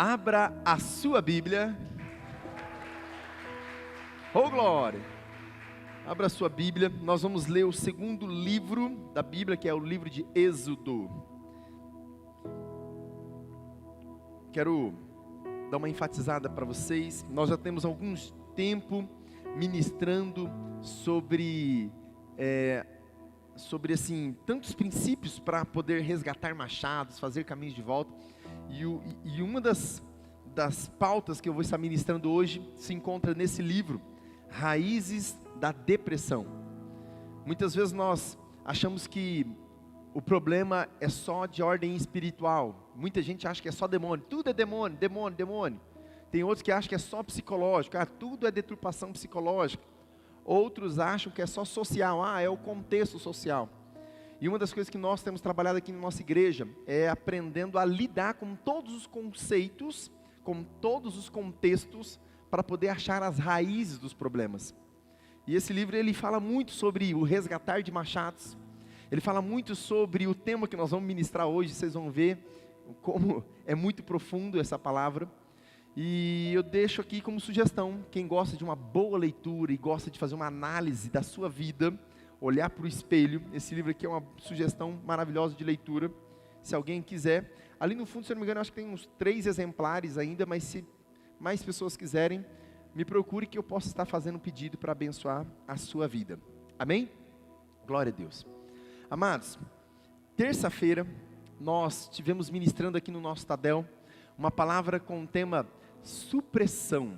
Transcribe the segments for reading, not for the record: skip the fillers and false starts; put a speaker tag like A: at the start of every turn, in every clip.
A: Abra a sua Bíblia. Oh, glória! Abra a sua Bíblia. Nós vamos ler o segundo livro da Bíblia, que é o livro de Êxodo. Quero dar uma enfatizada para vocês. Nós já temos algum tempo ministrando sobre assim, tantos princípios para poder resgatar machados, fazer caminhos de volta. E uma das pautas que eu vou estar ministrando hoje se encontra nesse livro, Raízes da Depressão. Muitas vezes nós achamos que o problema é só de ordem espiritual. Muita gente acha que é só demônio. Tudo é demônio, demônio, demônio. Tem outros que acham que é só psicológico. Tudo é deturpação psicológica. Outros acham que é só social. É o contexto social. E uma das coisas que nós temos trabalhado aqui na nossa igreja é aprendendo a lidar com todos os conceitos, com todos os contextos, para poder achar as raízes dos problemas. E esse livro ele fala muito sobre o resgatar de machados. Ele fala muito sobre o tema que nós vamos ministrar hoje. Vocês vão ver como é muito profundo essa palavra. E eu deixo aqui como sugestão, quem gosta de uma boa leitura e gosta de fazer uma análise da sua vida, olhar para o espelho, esse livro aqui é uma sugestão maravilhosa de leitura, se alguém quiser. Ali no fundo, se eu não me engano, acho que tem uns 3 exemplares ainda, mas se mais pessoas quiserem, me procure que eu possa estar fazendo um pedido para abençoar a sua vida. Amém? Glória a Deus. Amados, terça-feira, nós tivemos ministrando aqui no nosso Tadel, uma palavra com o tema supressão.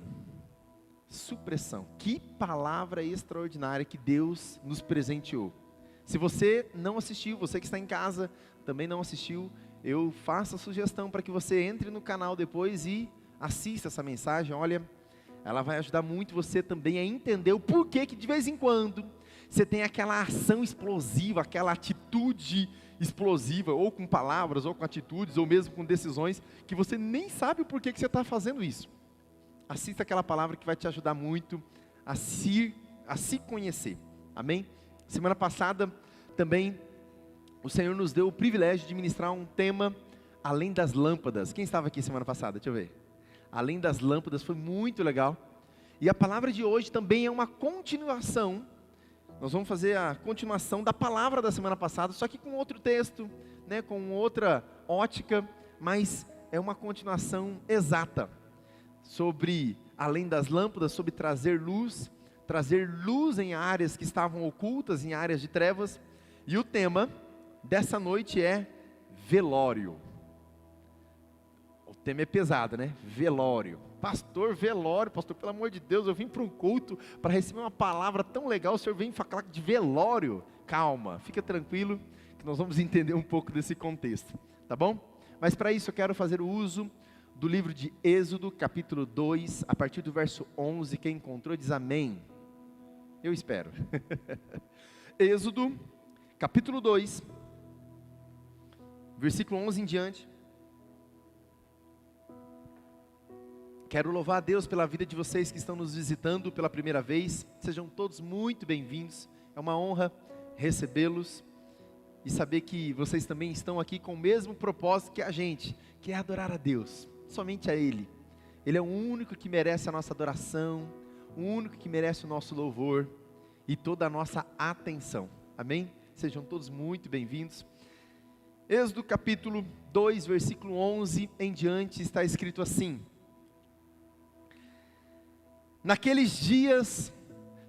A: Supressão. Que palavra extraordinária que Deus nos presenteou. Se você não assistiu, você que está em casa também não assistiu, eu faço a sugestão para que você entre no canal depois e assista essa mensagem. Olha, ela vai ajudar muito você também a entender o porquê que de vez em quando você tem aquela ação explosiva, aquela atitude explosiva, ou com palavras, ou com atitudes, ou mesmo com decisões, que você nem sabe o porquê que você está fazendo isso. Assista aquela palavra que vai te ajudar muito a se conhecer. Amém? Semana passada também o Senhor nos deu o privilégio de ministrar um tema além das lâmpadas. Quem estava aqui semana passada? Deixa eu ver. Além das lâmpadas, foi muito legal. E a palavra de hoje também é uma continuação. Nós vamos fazer a continuação da palavra da semana passada, só que com outro texto, né, com outra ótica, mas é uma continuação exata. Sobre além das lâmpadas, sobre trazer luz em áreas que estavam ocultas, em áreas de trevas. E o tema dessa noite é velório. O tema é pesado, né? Velório. Pastor, velório, pastor, pelo amor de Deus, eu vim para um culto para receber uma palavra tão legal, o senhor vem falar de velório. Calma, fica tranquilo, que nós vamos entender um pouco desse contexto, tá bom? Mas para isso eu quero fazer o uso do livro de Êxodo, capítulo 2, a partir do verso 11, quem encontrou diz amém. Eu espero. Êxodo, capítulo 2, versículo 11 em diante. Quero louvar a Deus pela vida de vocês que estão nos visitando pela primeira vez. Sejam todos muito bem-vindos. É uma honra recebê-los e saber que vocês também estão aqui com o mesmo propósito que a gente, que é adorar a Deus. Somente a Ele. Ele é o único que merece a nossa adoração, o único que merece o nosso louvor e toda a nossa atenção. Amém? Sejam todos muito bem-vindos. Êxodo capítulo 2, versículo 11 em diante, está escrito assim: Naqueles dias,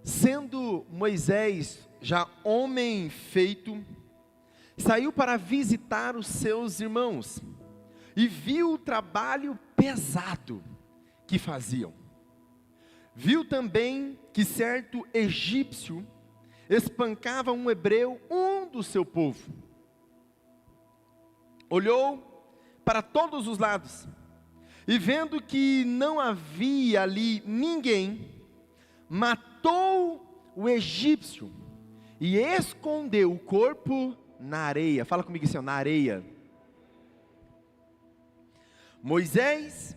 A: sendo Moisés já homem feito, saiu para visitar os seus irmãos, e viu o trabalho pesado que faziam. Viu também que certo egípcio espancava um hebreu, um do seu povo. Olhou para todos os lados, e vendo que não havia ali ninguém, matou o egípcio, e escondeu o corpo na areia. Fala comigo assim, na areia. Moisés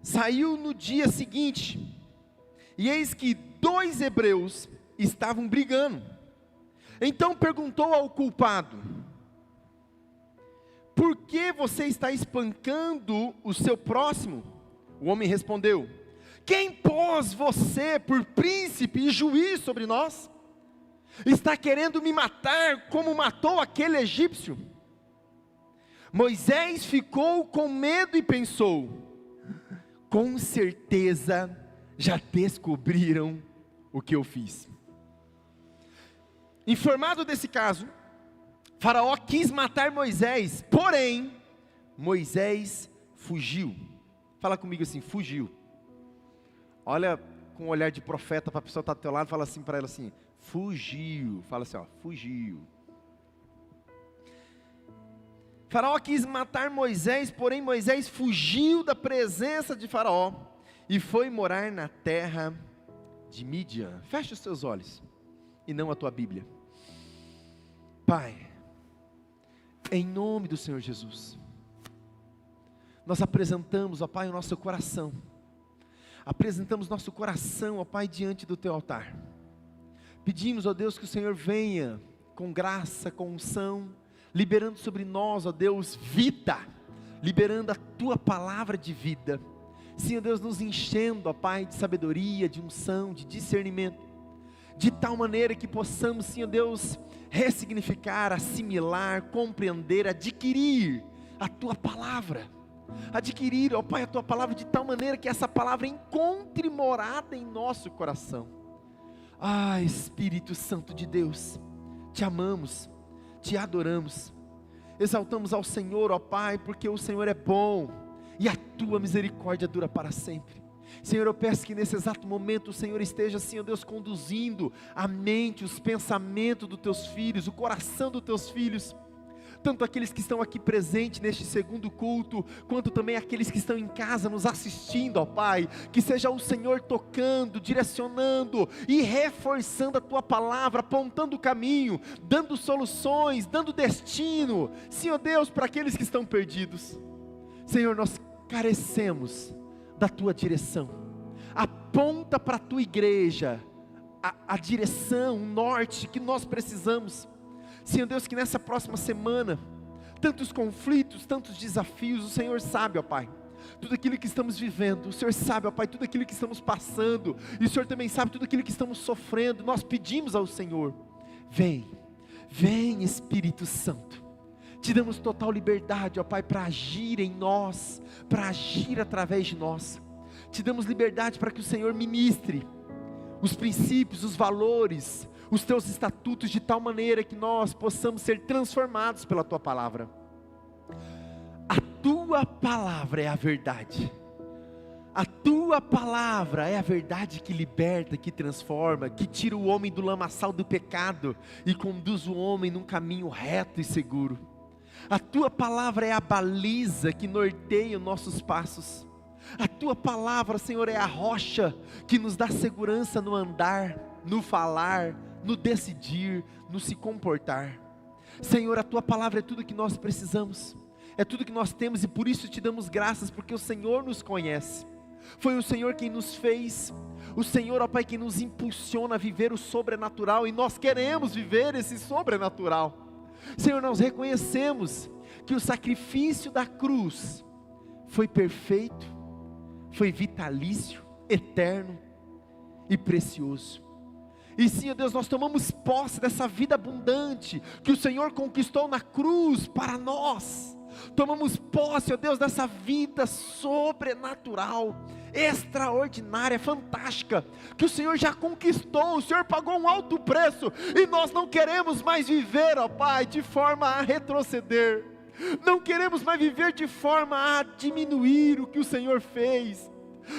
A: saiu no dia seguinte, e eis que 2 hebreus estavam brigando. Então perguntou ao culpado: por que você está espancando o seu próximo? O homem respondeu: quem pôs você por príncipe e juiz sobre nós? Está querendo me matar como matou aquele egípcio? Moisés ficou com medo e pensou: com certeza já descobriram o que eu fiz. Informado desse caso, Faraó quis matar Moisés, porém, Moisés fugiu. Fala comigo assim: fugiu. Olha com um olhar de profeta para a pessoa que está do teu lado, fala assim para ela assim: fugiu. Fala assim, ó, fugiu. Faraó quis matar Moisés, porém Moisés fugiu da presença de Faraó e foi morar na terra de Mídian. Fecha os teus olhos e não a tua Bíblia. Pai, em nome do Senhor Jesus, nós apresentamos, ó Pai, o nosso coração. Apresentamos nosso coração, ó Pai, diante do Teu altar. Pedimos, ó Deus, que o Senhor venha com graça, com unção, liberando sobre nós, ó Deus, vida, liberando a Tua palavra de vida. Sim, ó Deus, nos enchendo, ó Pai, de sabedoria, de unção, de discernimento, de tal maneira que possamos, sim, ó Deus, ressignificar, assimilar, compreender, adquirir a Tua palavra. Adquirir, ó Pai, a Tua palavra de tal maneira que essa palavra encontre morada em nosso coração. Ah, Espírito Santo de Deus, Te amamos, Te adoramos, exaltamos ao Senhor, ó Pai, porque o Senhor é bom e a Tua misericórdia dura para sempre. Senhor, eu peço que nesse exato momento o Senhor esteja assim, ó Deus, conduzindo a mente, os pensamentos dos Teus filhos, o coração dos Teus filhos, tanto aqueles que estão aqui presentes neste segundo culto, quanto também aqueles que estão em casa nos assistindo, ó Pai, que seja o Senhor tocando, direcionando e reforçando a Tua palavra, apontando o caminho, dando soluções, dando destino, sim, ó Deus, para aqueles que estão perdidos. Senhor, nós carecemos da Tua direção, aponta para a Tua igreja, a direção, o norte que nós precisamos. Senhor Deus, que nessa próxima semana, tantos conflitos, tantos desafios, o Senhor sabe, ó Pai, tudo aquilo que estamos vivendo, o Senhor sabe, ó Pai, tudo aquilo que estamos passando, e o Senhor também sabe tudo aquilo que estamos sofrendo. Nós pedimos ao Senhor, vem Espírito Santo, te damos total liberdade, ó Pai, para agir em nós, para agir através de nós, te damos liberdade para que o Senhor ministre os princípios, os valores, os Teus estatutos, de tal maneira que nós possamos ser transformados pela Tua palavra. A Tua palavra é a verdade, a Tua palavra é a verdade que liberta, que transforma, que tira o homem do lamaçal do pecado e conduz o homem num caminho reto e seguro. A Tua palavra é a baliza que norteia os nossos passos. A Tua palavra, Senhor, é a rocha que nos dá segurança no andar, no falar, no decidir, no se comportar. Senhor, a Tua palavra é tudo que nós precisamos, é tudo que nós temos, e por isso Te damos graças, porque o Senhor nos conhece. Foi o Senhor quem nos fez, o Senhor, ó Pai, quem nos impulsiona a viver o sobrenatural, e nós queremos viver esse sobrenatural. Senhor, nós reconhecemos que o sacrifício da cruz foi perfeito, foi vitalício, eterno e precioso. E sim, ó Deus, nós tomamos posse dessa vida abundante que o Senhor conquistou na cruz para nós. Tomamos posse, ó Deus, dessa vida sobrenatural, extraordinária, fantástica, que o Senhor já conquistou. O Senhor pagou um alto preço, e nós não queremos mais viver, ó Pai, de forma a retroceder. Não queremos mais viver de forma a diminuir o que o Senhor fez.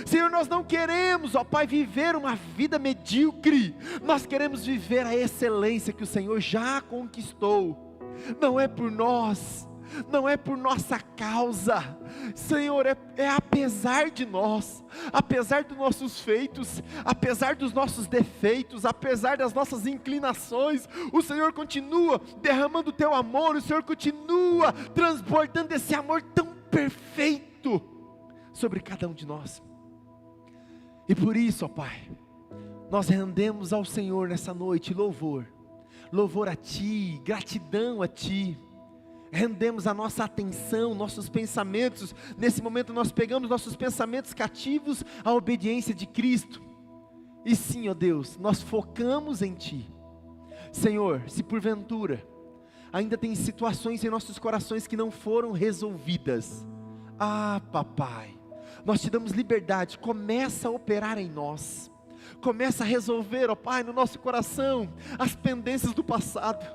A: Senhor, nós não queremos, ó Pai, viver uma vida medíocre. Nós queremos viver a excelência que o Senhor já conquistou. Não é por nós, não é por nossa causa, Senhor, é apesar de nós, apesar dos nossos feitos, apesar dos nossos defeitos, apesar das nossas inclinações, o Senhor continua derramando o Teu amor, o Senhor continua transbordando esse amor tão perfeito sobre cada um de nós. E por isso, ó Pai, nós rendemos ao Senhor nessa noite louvor a Ti, gratidão a Ti, rendemos a nossa atenção, nossos pensamentos. Nesse momento nós pegamos nossos pensamentos cativos à obediência de Cristo. E sim, ó Deus, nós focamos em Ti. Senhor, se porventura ainda tem situações em nossos corações que não foram resolvidas, papai, nós Te damos liberdade, começa a operar em nós, começa a resolver, ó Pai, no nosso coração, as pendências do passado,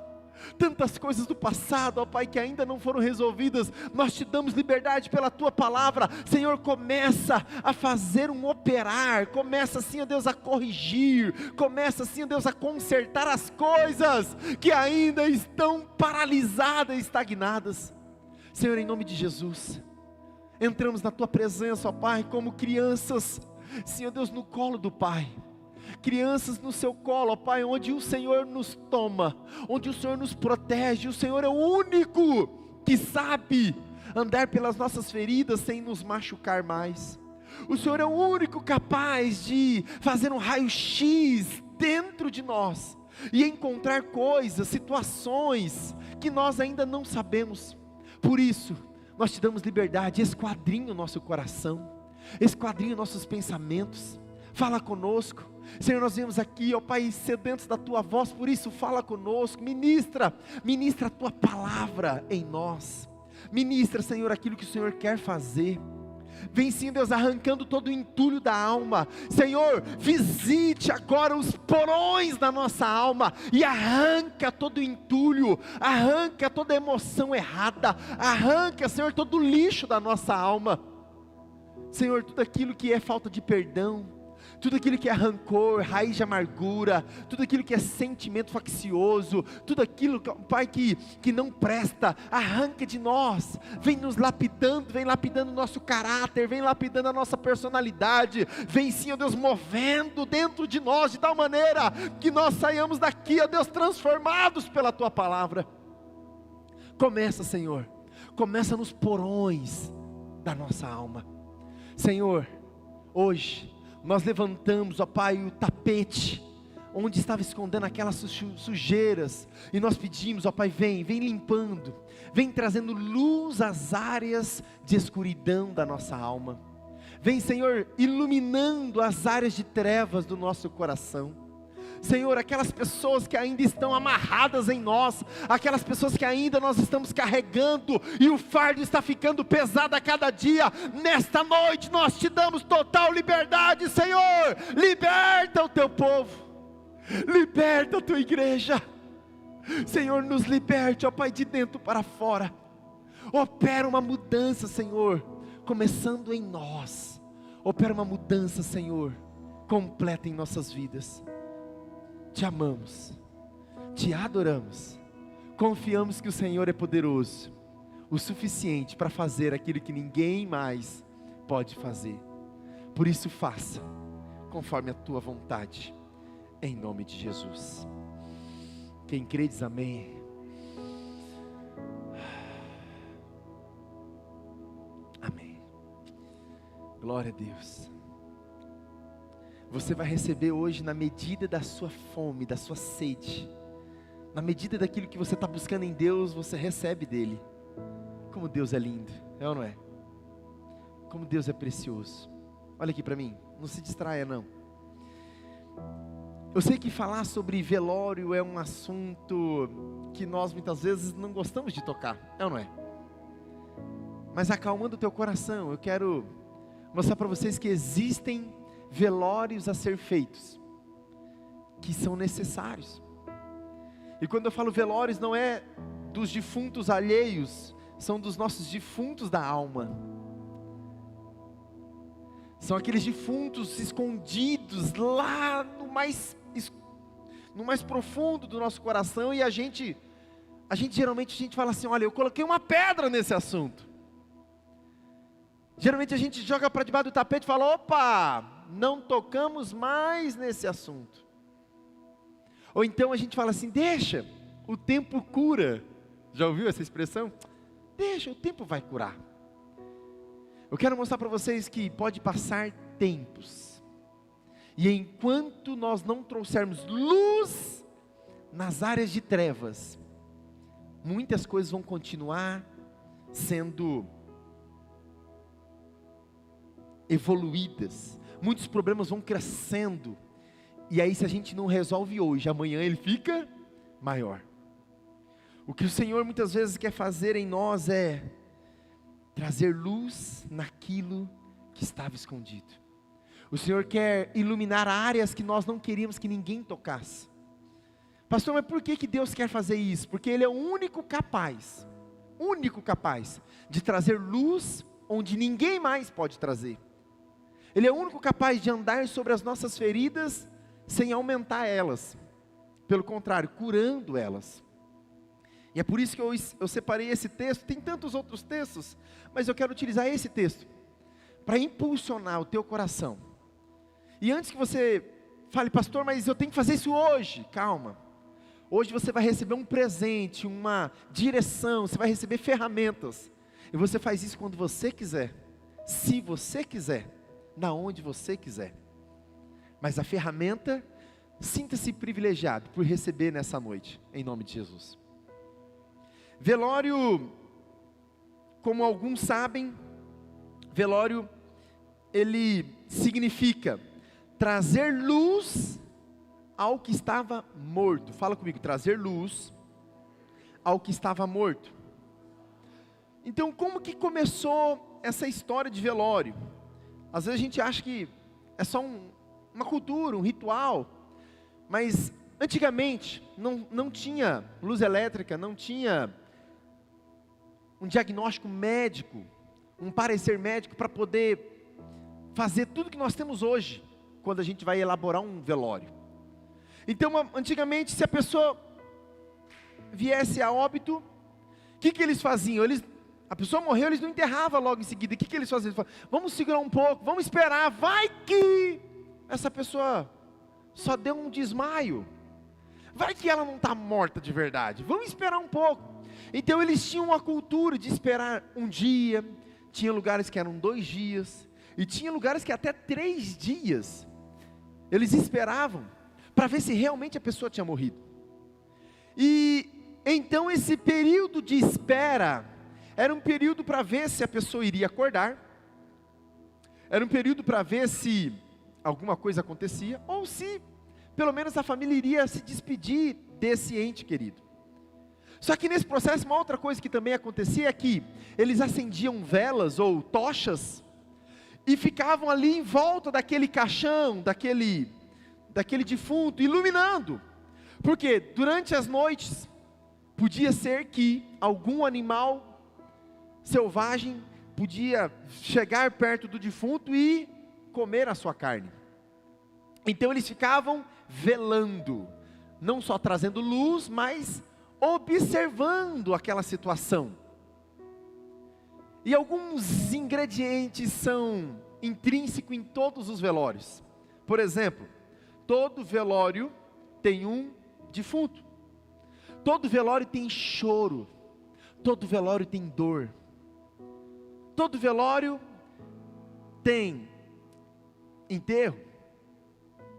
A: tantas coisas do passado, ó Pai, que ainda não foram resolvidas. Nós Te damos liberdade pela Tua palavra. Senhor, começa a fazer um operar, começa assim, ó Deus, a corrigir, começa assim, ó Deus, a consertar as coisas que ainda estão paralisadas, estagnadas. Senhor, em nome de Jesus, entramos na Tua presença, ó Pai, como crianças, Senhor Deus, no colo do Pai, crianças no Seu colo, ó Pai, onde o Senhor nos toma, onde o Senhor nos protege. O Senhor é o único que sabe andar pelas nossas feridas sem nos machucar mais. O Senhor é o único capaz de fazer um raio-x dentro de nós e encontrar coisas, situações que nós ainda não sabemos. Por isso, nós Te damos liberdade, esquadrinha o nosso coração, esquadrinha nossos pensamentos, fala conosco. Senhor, nós viemos aqui, ó Pai, sedentos da Tua voz, por isso fala conosco, ministra a Tua palavra em nós, ministra, Senhor, aquilo que o Senhor quer fazer. Vem sim, Deus, arrancando todo o entulho da alma. Senhor, visite agora os porões da nossa alma e arranca todo o entulho, arranca toda emoção errada, arranca, Senhor, todo o lixo da nossa alma. Senhor, tudo aquilo que é falta de perdão, tudo aquilo que é rancor, raiz de amargura, tudo aquilo que é sentimento faccioso, tudo aquilo, Pai, que não presta, arranca de nós, vem nos lapidando, vem lapidando o nosso caráter, vem lapidando a nossa personalidade, vem sim, ó Deus, movendo dentro de nós, de tal maneira que nós saiamos daqui, ó Deus, transformados pela Tua palavra. Começa, Senhor, começa nos porões da nossa alma. Senhor, hoje nós levantamos, ó Pai, o tapete onde estava escondendo aquelas sujeiras, e nós pedimos, ó Pai, vem limpando, vem trazendo luz às áreas de escuridão da nossa alma. Vem, Senhor, iluminando as áreas de trevas do nosso coração. Senhor, aquelas pessoas que ainda estão amarradas em nós, aquelas pessoas que ainda nós estamos carregando, e o fardo está ficando pesado a cada dia, nesta noite nós Te damos total liberdade, Senhor, liberta o Teu povo, liberta a Tua igreja, Senhor, nos liberte, ó Pai, de dentro para fora, opera uma mudança, Senhor, começando em nós, opera uma mudança, Senhor, completa em nossas vidas. Te amamos, Te adoramos, confiamos que o Senhor é poderoso, o suficiente para fazer aquilo que ninguém mais pode fazer. Por isso faça, conforme a Tua vontade, em nome de Jesus. Quem crê diz amém. Amém. Glória a Deus. Você vai receber hoje na medida da sua fome, da sua sede, na medida daquilo que você está buscando em Deus, você recebe dEle. Como Deus é lindo, é ou não é? Como Deus é precioso. Olha aqui para mim, não se distraia não. Eu sei que falar sobre velório é um assunto que nós muitas vezes não gostamos de tocar, é ou não é? Mas acalmando o teu coração, eu quero mostrar para vocês que existem velórios a ser feitos, que são necessários. E quando eu falo velórios, não é dos defuntos alheios, são dos nossos defuntos da alma. São aqueles defuntos escondidos lá no mais profundo do nosso coração, e a gente geralmente fala assim: olha, eu coloquei uma pedra nesse assunto. Geralmente a gente joga para debaixo do tapete e fala: opa, não tocamos mais nesse assunto. Ou então a gente fala assim: deixa, o tempo cura. Já ouviu essa expressão? Deixa, o tempo vai curar. Eu quero mostrar para vocês que pode passar tempos, e enquanto nós não trouxermos luz nas áreas de trevas, muitas coisas vão continuar sendo evoluídas, muitos problemas vão crescendo, e aí se a gente não resolve hoje, amanhã ele fica maior. O que o Senhor muitas vezes quer fazer em nós é trazer luz naquilo que estava escondido. O Senhor quer iluminar áreas que nós não queríamos que ninguém tocasse. Pastor, mas por que Deus quer fazer isso? Porque Ele é o único capaz de trazer luz onde ninguém mais pode trazer. Ele é o único capaz de andar sobre as nossas feridas sem aumentar elas. Pelo contrário, curando elas. E é por isso que eu separei esse texto. Tem tantos outros textos, mas eu quero utilizar esse texto para impulsionar o teu coração. E antes que você fale, pastor, mas eu tenho que fazer isso hoje. Calma. Hoje você vai receber um presente, uma direção, você vai receber ferramentas. E você faz isso quando você quiser, se você quiser, na onde você quiser. Mas a ferramenta, sinta-se privilegiado por receber nessa noite, em nome de Jesus. Velório, como alguns sabem, velório, ele significa trazer luz ao que estava morto. Fala comigo, trazer luz ao que estava morto. Então, como que começou essa história de velório? Às vezes a gente acha que é só uma cultura, um ritual, mas antigamente não tinha luz elétrica, não tinha um diagnóstico médico, um parecer médico para poder fazer tudo que nós temos hoje, quando a gente vai elaborar um velório. Então, antigamente, se a pessoa viesse a óbito, o que eles faziam? A pessoa morreu, eles não enterravam logo em seguida. O que eles faziam? Eles falavam, vamos segurar um pouco, vamos esperar, vai que essa pessoa só deu um desmaio, vai que ela não está morta de verdade, vamos esperar um pouco. Então eles tinham uma cultura de esperar um dia, tinha lugares que eram 2 dias, e tinha lugares que até 3 dias, eles esperavam, para ver se realmente a pessoa tinha morrido. E então esse período de espera, era um período para ver se a pessoa iria acordar, era um período para ver se alguma coisa acontecia, ou se pelo menos a família iria se despedir desse ente querido. Só que nesse processo, uma outra coisa que também acontecia é que eles acendiam velas ou tochas, e ficavam ali em volta daquele caixão, daquele defunto, iluminando, porque durante as noites, podia ser que algum animal selvagem podia chegar perto do defunto e comer a sua carne. Então eles ficavam velando, não só trazendo luz, mas observando aquela situação. E alguns ingredientes são intrínsecos em todos os velórios. Por exemplo, todo velório tem um defunto. Todo velório tem choro. Todo velório tem dor. Todo velório tem enterro.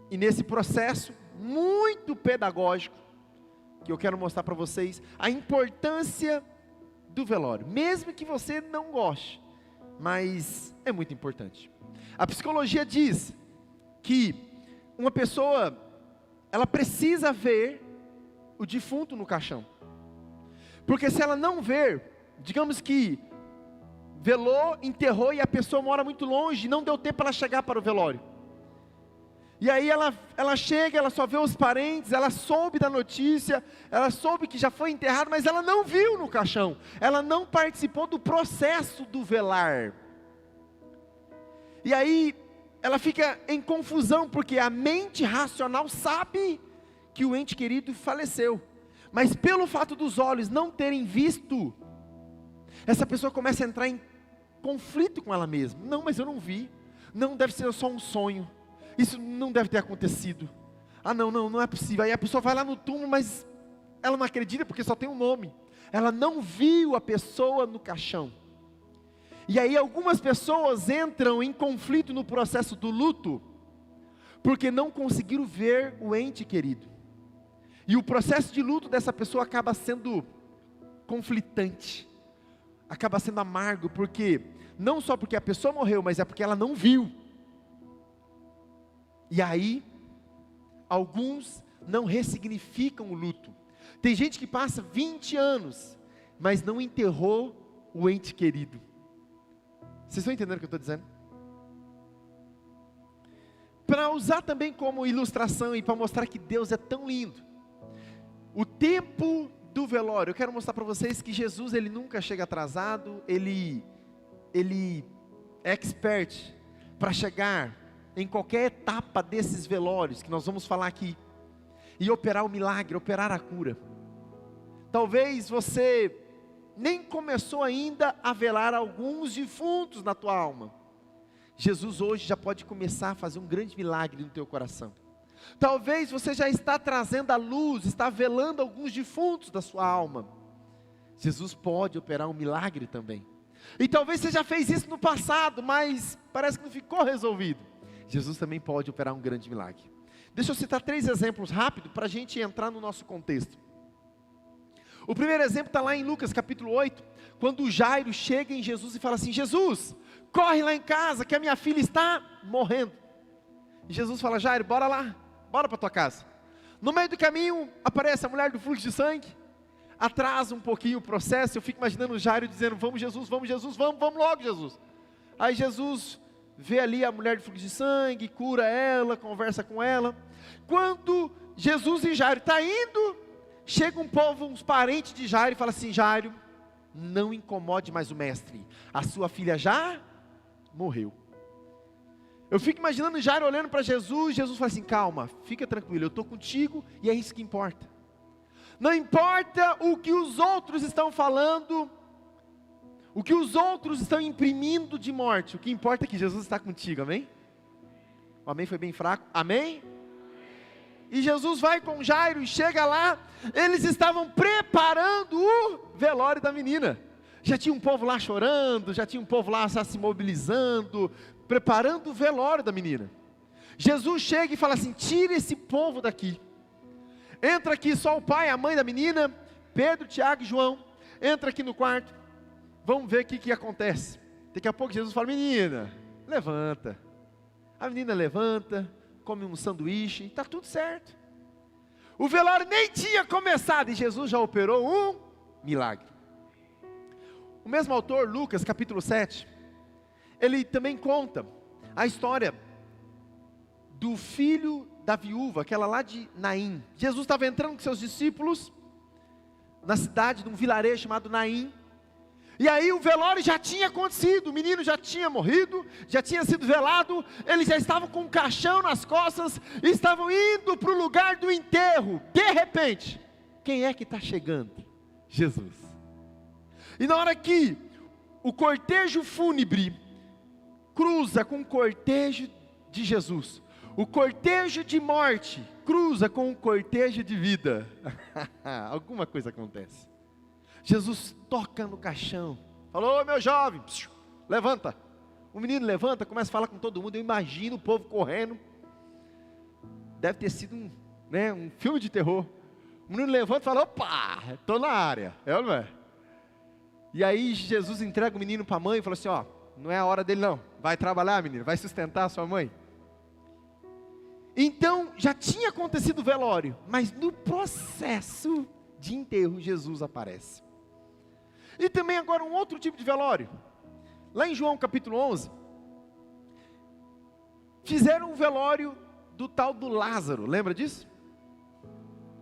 A: E nesse processo muito pedagógico, que eu quero mostrar para vocês, a importância do velório, mesmo que você não goste, mas é muito importante. A psicologia diz que uma pessoa, ela precisa ver o defunto no caixão, porque se ela não ver, digamos que velou, enterrou e a pessoa mora muito longe, não deu tempo para ela chegar para o velório, e aí ela chega, ela só vê os parentes, ela soube da notícia, ela soube que já foi enterrado, mas ela não viu no caixão, ela não participou do processo do velar, e aí ela fica em confusão, porque a mente racional sabe que o ente querido faleceu, mas pelo fato dos olhos não terem visto, essa pessoa começa a entrar em conflito com ela mesma. Não, mas eu não vi, não, deve ser só um sonho, isso não deve ter acontecido, não é possível. Aí a pessoa vai lá no túmulo, mas ela não acredita porque só tem um nome, ela não viu a pessoa no caixão. E aí algumas pessoas entram em conflito no processo do luto, porque não conseguiram ver o ente querido, e o processo de luto dessa pessoa acaba sendo conflitante, acaba sendo amargo, porque não só porque a pessoa morreu, mas é porque ela não viu. E aí, alguns não ressignificam o luto. Tem gente que passa 20 anos, mas não enterrou o ente querido. Vocês estão entendendo o que eu estou dizendo? Para usar também como ilustração e para mostrar que Deus é tão lindo, o tempo do velório, eu quero mostrar para vocês que Jesus, ele nunca chega atrasado, ele é expert para chegar em qualquer etapa desses velórios que nós vamos falar aqui, e operar o milagre, operar a cura. Talvez você nem começou ainda a velar alguns defuntos na tua alma. Jesus hoje já pode começar a fazer um grande milagre no teu coração. Talvez você já está trazendo à luz, está velando alguns defuntos da sua alma. Jesus pode operar um milagre também. E talvez você já fez isso no passado, mas parece que não ficou resolvido. Jesus também pode operar um grande milagre. Deixa eu citar 3 exemplos rápidos para a gente entrar no nosso contexto. O primeiro exemplo está lá em Lucas capítulo 8, quando o Jairo chega em Jesus e fala assim: Jesus, corre lá em casa que a minha filha está morrendo. E Jesus fala: Jairo, bora lá, bora para tua casa. No meio do caminho aparece a mulher do fluxo de sangue, atrasa um pouquinho o processo. Eu fico imaginando o Jairo dizendo: vamos Jesus, vamos Jesus, vamos logo Jesus. Aí Jesus vê ali a mulher do fluxo de sangue, cura ela, conversa com ela. Quando Jesus e Jairo estão indo, chega um povo, uns parentes de Jairo e fala assim: Jairo, não incomode mais o mestre, a sua filha já morreu. Eu fico imaginando Jairo olhando para Jesus, Jesus fala assim: calma, fica tranquilo, eu estou contigo e é isso que importa. Não importa o que os outros estão falando, o que os outros estão imprimindo de morte, o que importa é que Jesus está contigo, amém? O amém foi bem fraco, amém? E Jesus vai com Jairo e chega lá, eles estavam preparando o velório da menina. Já tinha um povo lá chorando, já tinha um povo lá se mobilizando, preparando o velório da menina. Jesus chega e fala assim: tira esse povo daqui. Entra aqui só o pai, a mãe da menina, Pedro, Tiago e João. Entra aqui no quarto, vamos ver o que acontece. Daqui a pouco Jesus fala: menina, levanta. A menina levanta, come um sanduíche, está tudo certo. O velório nem tinha começado e Jesus já operou um milagre. O mesmo autor, Lucas capítulo 7, ele também conta a história do filho da viúva, aquela lá de Naim. Jesus estava entrando com seus discípulos na cidade, num vilarejo chamado Naim. E aí o velório já tinha acontecido, o menino já tinha morrido, já tinha sido velado, eles já estavam com um caixão nas costas, e estavam indo para o lugar do enterro. De repente, quem é que está chegando? Jesus. E na hora que o cortejo fúnebre cruza com o cortejo de Jesus, o cortejo de morte cruza com o cortejo de vida, alguma coisa acontece. Jesus toca no caixão, falou: ô meu jovem, levanta. O menino levanta, começa a falar com todo mundo. Eu imagino o povo correndo, deve ter sido um filme de terror. O menino levanta e fala: opa, estou na área, é ou não é? E aí Jesus entrega o menino para a mãe e fala assim: ó, não é a hora dele não, vai trabalhar menino, vai sustentar a sua mãe. Então já tinha acontecido o velório, mas no processo de enterro Jesus aparece. E também agora um outro tipo de velório. Lá em João capítulo 11, fizeram um velório do tal do Lázaro, lembra disso?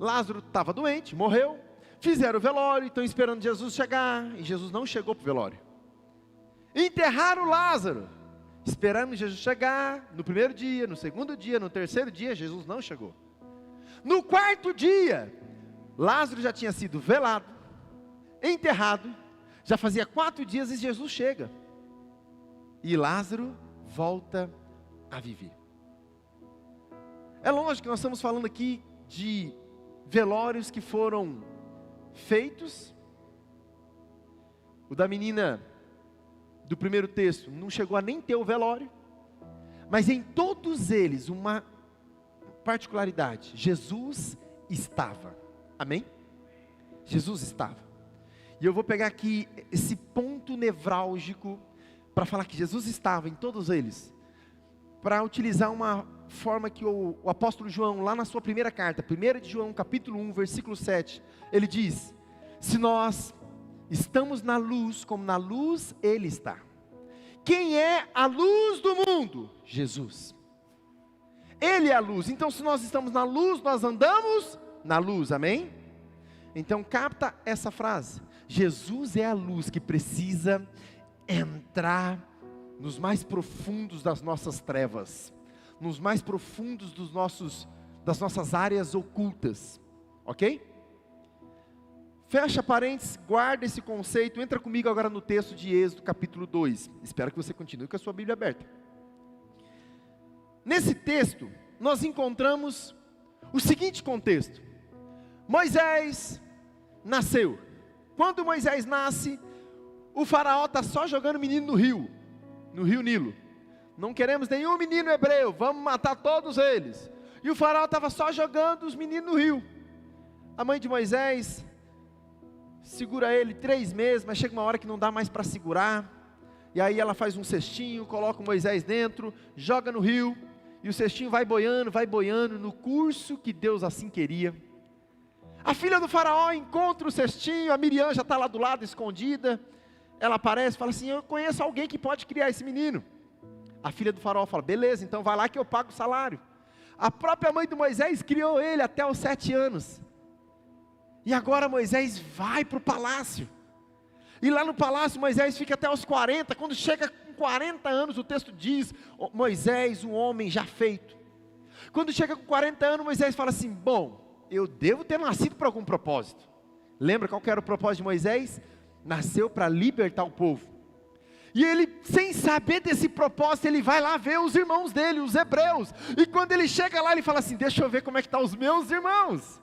A: Lázaro estava doente, morreu, fizeram o velório, estão esperando Jesus chegar, e Jesus não chegou para o velório. Enterraram Lázaro, esperando Jesus chegar, no primeiro dia, no segundo dia, no terceiro dia, Jesus não chegou. No quarto dia, Lázaro já tinha sido velado, enterrado, já fazia 4 dias e Jesus chega. E Lázaro volta a viver. É lógico que nós estamos falando aqui de velórios que foram feitos. O da menina do primeiro texto não chegou a nem ter o velório, mas em todos eles uma particularidade: Jesus estava. Amém? Jesus estava. E eu vou pegar aqui esse ponto nevrálgico para falar que Jesus estava em todos eles, para utilizar uma forma que o apóstolo João, lá na sua primeira carta, 1 de João capítulo 1, versículo 7, ele diz: se nós estamos na luz, como na luz ele está. Quem é a luz do mundo? Jesus. Ele é a luz. Então, se nós estamos na luz, nós andamos na luz, amém? Então capta essa frase: Jesus é a luz que precisa entrar nos mais profundos das nossas trevas, nos mais profundos das nossas áreas ocultas, ok? Fecha parênteses, guarda esse conceito, entra comigo agora no texto de Êxodo capítulo 2, espero que você continue com a sua Bíblia aberta. Nesse texto, nós encontramos o seguinte contexto: Moisés nasceu. Quando Moisés nasce, o faraó está só jogando o menino no rio Nilo. Não queremos nenhum menino hebreu, vamos matar todos eles. E o faraó estava só jogando os meninos no rio. A mãe de Moisés segura ele 3 meses, mas chega uma hora que não dá mais para segurar. E aí ela faz um cestinho, coloca o Moisés dentro, joga no rio, e o cestinho vai boiando no curso que Deus assim queria. A filha do faraó encontra o cestinho, a Miriam já está lá do lado, escondida. Ela aparece e fala assim: eu conheço alguém que pode criar esse menino. A filha do faraó fala: beleza, então vai lá que eu pago o salário. A própria mãe do Moisés criou ele até os 7 anos. E agora Moisés vai para o palácio. E lá no palácio Moisés fica até os 40. Quando chega com 40 anos, o texto diz: Moisés, um homem já feito. Quando chega com 40 anos, Moisés fala assim: bom, eu devo ter nascido para algum propósito. Lembra qual que era o propósito de Moisés? Nasceu para libertar o povo. E ele, sem saber desse propósito, ele vai lá ver os irmãos dele, os hebreus. E quando ele chega lá, ele fala assim: deixa eu ver como é que estão os meus irmãos.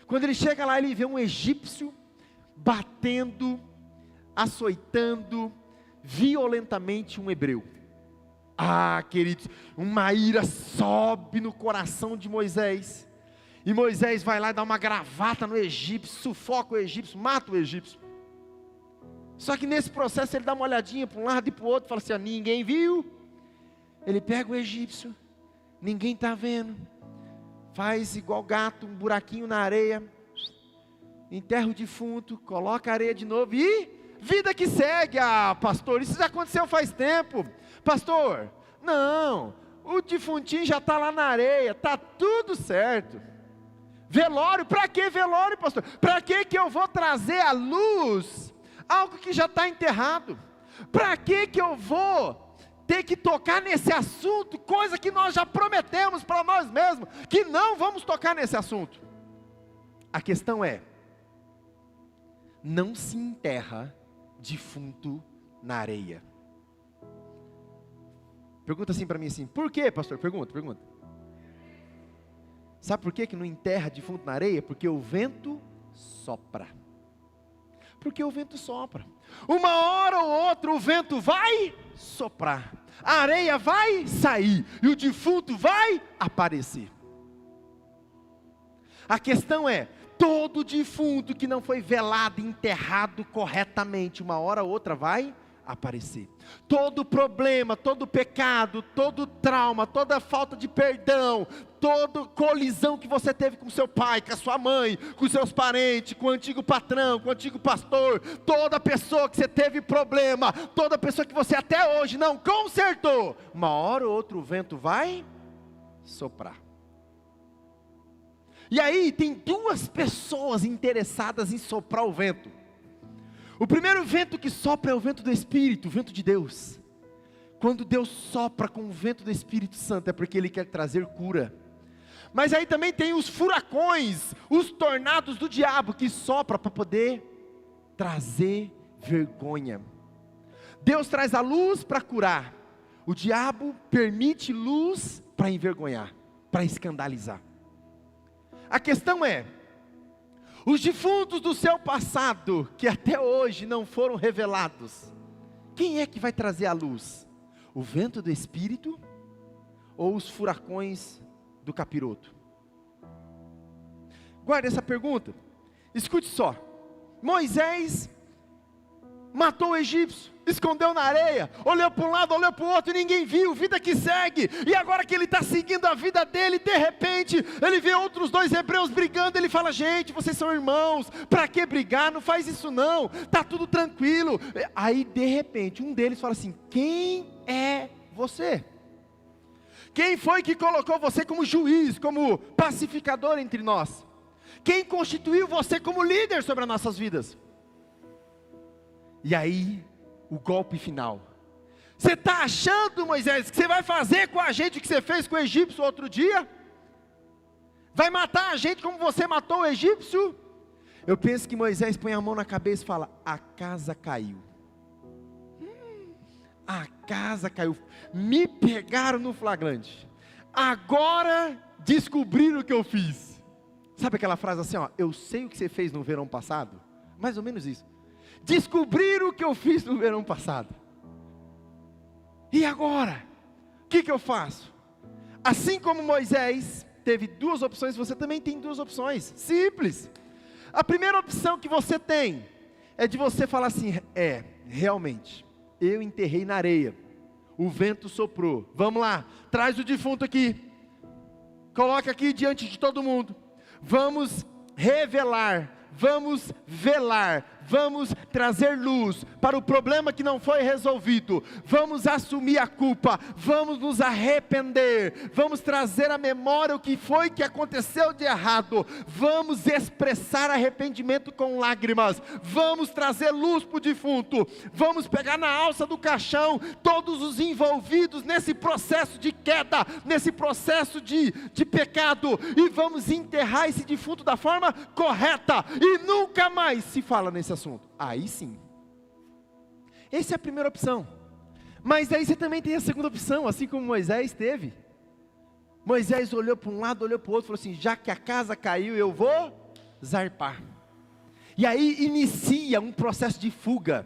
A: Quando ele chega lá, ele vê um egípcio batendo, açoitando violentamente um hebreu. Ah, queridos, uma ira sobe no coração de Moisés. E Moisés vai lá e dá uma gravata no egípcio, sufoca o egípcio, mata o egípcio. Só que nesse processo ele dá uma olhadinha para um lado e para o outro, fala assim: ninguém viu. Ele pega o egípcio, ninguém está vendo, faz igual gato, um buraquinho na areia, enterra o defunto, coloca a areia de novo e vida que segue. Ah, pastor, isso já aconteceu faz tempo. Pastor, não, o defuntinho já está lá na areia, está tudo certo. Velório, para que velório, pastor? Para que eu vou trazer à luz algo que já está enterrado? Para que eu vou ter que tocar nesse assunto, coisa que nós já prometemos para nós mesmos, que não vamos tocar nesse assunto? A questão é: não se enterra defunto na areia. Pergunta assim para mim assim: por quê, pastor? Pergunta. Sabe por que não enterra defunto na areia? Porque o vento sopra. Porque o vento sopra. Uma hora ou outra o vento vai soprar, a areia vai sair e o defunto vai aparecer. A questão é: todo defunto que não foi velado e enterrado corretamente, uma hora ou outra vai aparecer. Todo problema, todo pecado, todo trauma, toda falta de perdão, toda colisão que você teve com seu pai, com a sua mãe, com seus parentes, com o antigo patrão, com o antigo pastor, toda pessoa que você teve problema, toda pessoa que você até hoje não consertou, uma hora ou outra o vento vai soprar. E aí tem 2 pessoas interessadas em soprar o vento. O primeiro vento que sopra é o vento do Espírito, o vento de Deus. Quando Deus sopra com o vento do Espírito Santo, é porque Ele quer trazer cura. Mas aí também tem os furacões, os tornados do diabo, que sopra para poder trazer vergonha. Deus traz a luz para curar, o diabo permite luz para envergonhar, para escandalizar. A questão é: os defuntos do seu passado, que até hoje não foram revelados, quem é que vai trazer a luz? O vento do Espírito ou os furacões do capiroto? Guarde essa pergunta, escute só. Moisés matou o egípcio, escondeu na areia, olhou para um lado, olhou para o outro, e ninguém viu, vida que segue. E agora que ele está seguindo a vida dele, de repente, ele vê outros 2 hebreus brigando, ele fala: gente, vocês são irmãos, para que brigar? Não faz isso não, está tudo tranquilo. Aí de repente, um deles fala assim: quem é você? Quem foi que colocou você como juiz, como pacificador entre nós? Quem constituiu você como líder sobre as nossas vidas? E aí, o golpe final. Você está achando, Moisés, que você vai fazer com a gente o que você fez com o egípcio outro dia? Vai matar a gente como você matou o egípcio? Eu penso que Moisés põe a mão na cabeça e fala: a casa caiu. A casa caiu. Me pegaram no flagrante. Agora descobriram o que eu fiz. Sabe aquela frase assim, ó: eu sei o que você fez no verão passado? Mais ou menos isso. Descobriram o que eu fiz no verão passado. E agora? O que eu faço? Assim como Moisés teve 2 opções, você também tem 2 opções. Simples. A primeira opção que você tem é de você falar assim: realmente, eu enterrei na areia, o vento soprou, vamos lá, traz o defunto aqui, coloca aqui diante de todo mundo, vamos revelar, vamos velar, vamos trazer luz para o problema que não foi resolvido, vamos assumir a culpa, vamos nos arrepender, vamos trazer à memória o que foi que aconteceu de errado, vamos expressar arrependimento com lágrimas, vamos trazer luz para o defunto, vamos pegar na alça do caixão todos os envolvidos nesse processo de queda, nesse processo de pecado, e vamos enterrar esse defunto da forma correta, e nunca mais se fala nesse assunto. Aí sim, essa é a primeira opção. Mas aí você também tem a segunda opção, assim como Moisés teve. Moisés olhou para um lado, olhou para o outro, falou assim: já que a casa caiu, eu vou zarpar. E aí inicia um processo de fuga.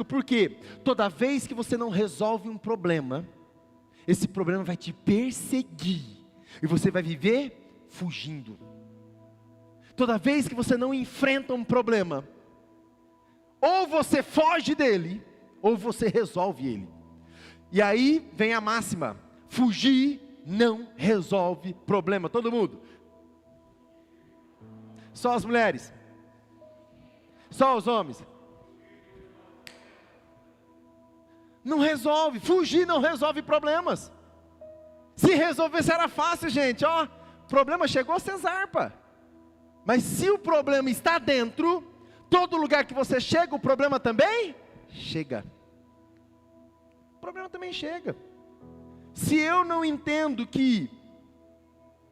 A: Porque toda vez que você não resolve um problema, esse problema vai te perseguir, e você vai viver fugindo. Toda vez que você não enfrenta um problema, ou você foge dele, ou você resolve ele. E aí vem a máxima: fugir não resolve problema. Todo mundo? Só as mulheres? Só os homens? Não resolve, fugir não resolve problemas. Se resolvesse era fácil, gente, ó, problema chegou, você zarpa. Mas se o problema está dentro, todo lugar que você chega, o problema também chega. O problema também chega. Se eu não entendo que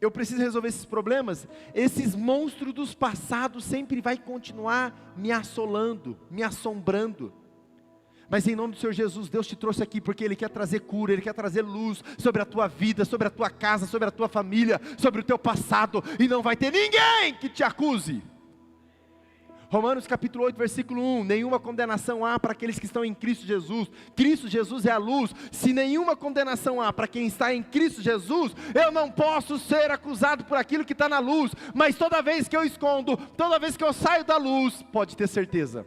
A: eu preciso resolver esses problemas, esses monstros dos passados sempre vai continuar me assolando, me assombrando. Mas em nome do Senhor Jesus, Deus te trouxe aqui porque Ele quer trazer cura, Ele quer trazer luz sobre a tua vida, sobre a tua casa, sobre a tua família, sobre o teu passado, e não vai ter ninguém que te acuse. Romanos capítulo 8, versículo 1, nenhuma condenação há para aqueles que estão em Cristo Jesus. Cristo Jesus é a luz. Se nenhuma condenação há para quem está em Cristo Jesus, eu não posso ser acusado por aquilo que está na luz, mas toda vez que eu escondo, toda vez que eu saio da luz, pode ter certeza,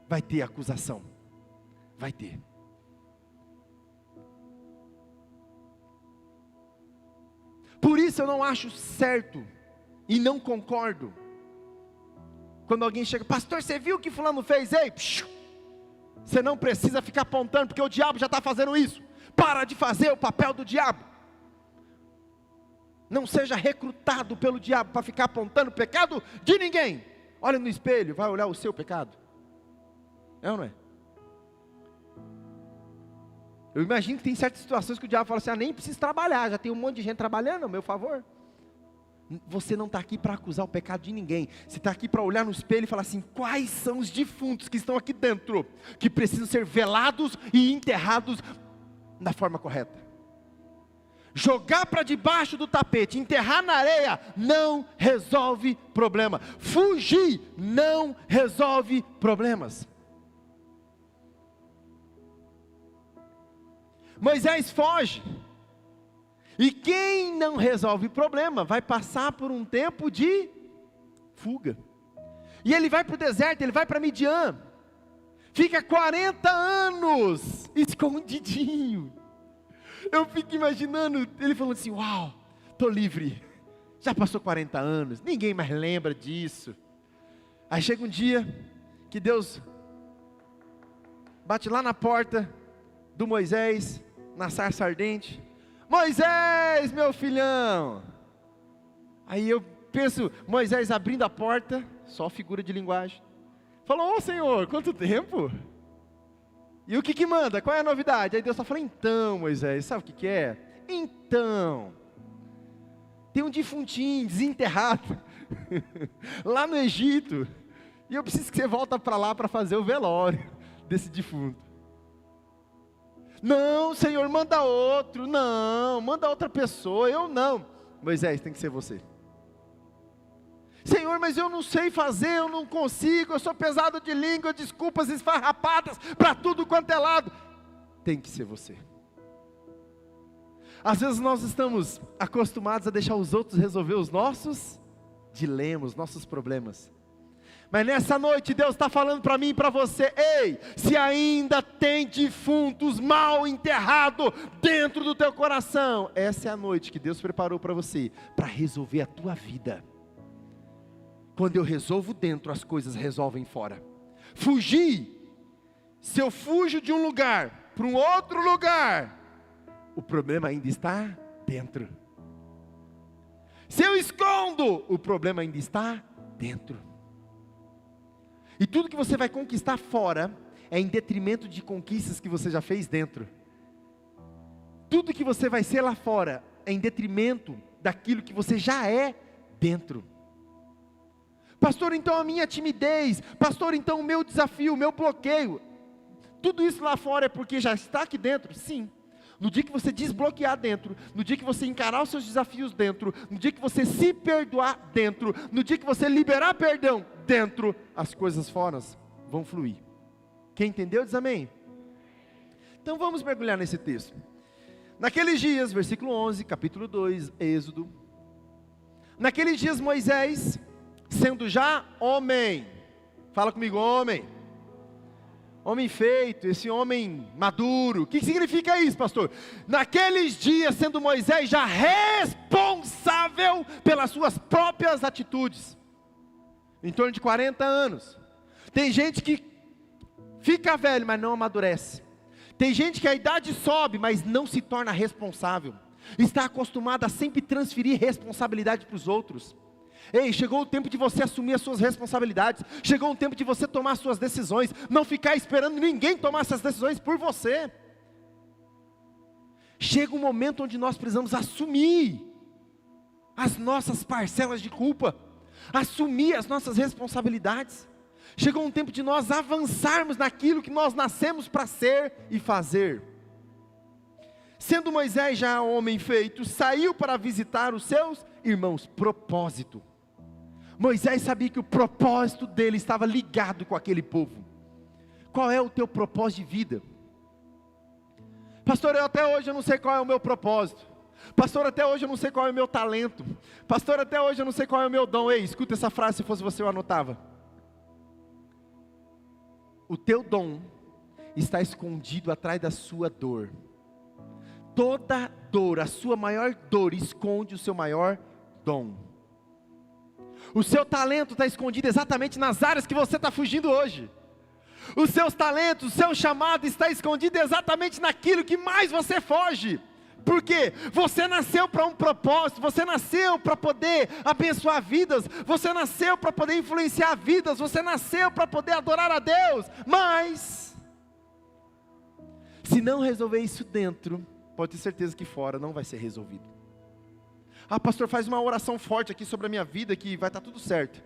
A: vai ter acusação. Vai ter. Por isso eu não acho certo e não concordo quando alguém chega: pastor, você viu o que fulano fez? Ei, você não precisa ficar apontando, porque o diabo já está fazendo isso. Para de fazer o papel do diabo. Não seja recrutado pelo diabo para ficar apontando o pecado de ninguém. Olha no espelho, vai olhar o seu pecado. É ou não é? Eu imagino que tem certas situações que o diabo fala assim: nem preciso trabalhar, já tem um monte de gente trabalhando a meu favor. Você não está aqui para acusar o pecado de ninguém. Você está aqui para olhar no espelho e falar assim: quais são os defuntos que estão aqui dentro, que precisam ser velados e enterrados da forma correta. Jogar para debaixo do tapete, enterrar na areia, não resolve problema. Fugir não resolve problemas. Moisés foge, e quem não resolve problema, vai passar por um tempo de fuga. E ele vai para o deserto, ele vai para Midian. Fica 40 anos escondidinho. Eu fico imaginando ele falando assim: uau, estou livre. Já passou 40 anos, ninguém mais lembra disso. Aí chega um dia que Deus bate lá na porta do Moisés, na sarça ardente. Moisés, meu filhão. Aí eu penso, Moisés abrindo a porta, só figura de linguagem. Falou: ô Senhor, quanto tempo? E o que manda? Qual é a novidade? Aí Deus só fala: então Moisés, sabe o que é? Então, tem um defuntinho desenterrado, lá no Egito, e eu preciso que você volta para lá para fazer o velório desse defunto. Não, Senhor, manda outro. Não, manda outra pessoa, eu não. Moisés, tem que ser você. Senhor, mas eu não sei fazer, eu não consigo, eu sou pesado de língua, desculpas esfarrapadas para tudo quanto é lado. Tem que ser você. Às vezes nós estamos acostumados a deixar os outros resolver os nossos dilemas, nossos problemas. Mas nessa noite Deus está falando para mim e para você: ei, se ainda tem defuntos mal enterrados dentro do teu coração, essa é a noite que Deus preparou para você, para resolver a tua vida. Quando eu resolvo dentro, as coisas resolvem fora. Fugir, se eu fujo de um lugar para um outro lugar, o problema ainda está dentro. Se eu escondo, o problema ainda está dentro. E tudo que você vai conquistar fora é em detrimento de conquistas que você já fez dentro. Tudo que você vai ser lá fora é em detrimento daquilo que você já é dentro. Pastor, então a minha timidez, pastor, então o meu desafio, o meu bloqueio, tudo isso lá fora é porque já está aqui dentro? Sim. No dia que você desbloquear dentro, no dia que você encarar os seus desafios dentro, no dia que você se perdoar dentro, no dia que você liberar perdão dentro, as coisas fora vão fluir. Quem entendeu diz amém? Então vamos mergulhar nesse texto. Naqueles dias, versículo 11, capítulo 2, Êxodo. Naqueles dias Moisés, sendo já homem, fala comigo, homem. Homem feito, esse homem maduro. O que significa isso, pastor? Naqueles dias, sendo Moisés já responsável pelas suas próprias atitudes, em torno de 40 anos. Tem gente que fica velho, mas não amadurece. Tem gente que a idade sobe, mas não se torna responsável. Está acostumado a sempre transferir responsabilidade para os outros. Ei, chegou o tempo de você assumir as suas responsabilidades. Chegou o tempo de você tomar as suas decisões. Não ficar esperando ninguém tomar essas decisões por você. Chega um momento onde nós precisamos assumir as nossas parcelas de culpa. Assumir as nossas responsabilidades. Chegou um tempo de nós avançarmos naquilo que nós nascemos para ser e fazer. Sendo Moisés já homem feito, saiu para visitar os seus irmãos. Propósito. Moisés sabia que o propósito dele estava ligado com aquele povo. Qual é o teu propósito de vida? Pastor, até hoje eu não sei qual é o meu propósito. Pastor, até hoje eu não sei qual é o meu talento. Pastor, até hoje eu não sei qual é o meu dom. Ei, escuta essa frase, se fosse você eu anotava. O teu dom está escondido atrás da sua dor. Toda dor, a sua maior dor, esconde o seu maior dom. O seu talento está escondido exatamente nas áreas que você está fugindo hoje. Os seus talentos, o seu chamado está escondido exatamente naquilo que mais você foge. Por quê? Você nasceu para um propósito, você nasceu para poder abençoar vidas, você nasceu para poder influenciar vidas, você nasceu para poder adorar a Deus, mas se não resolver isso dentro, pode ter certeza que fora não vai ser resolvido. Ah, pastor, faz uma oração forte aqui sobre a minha vida que vai estar tudo certo.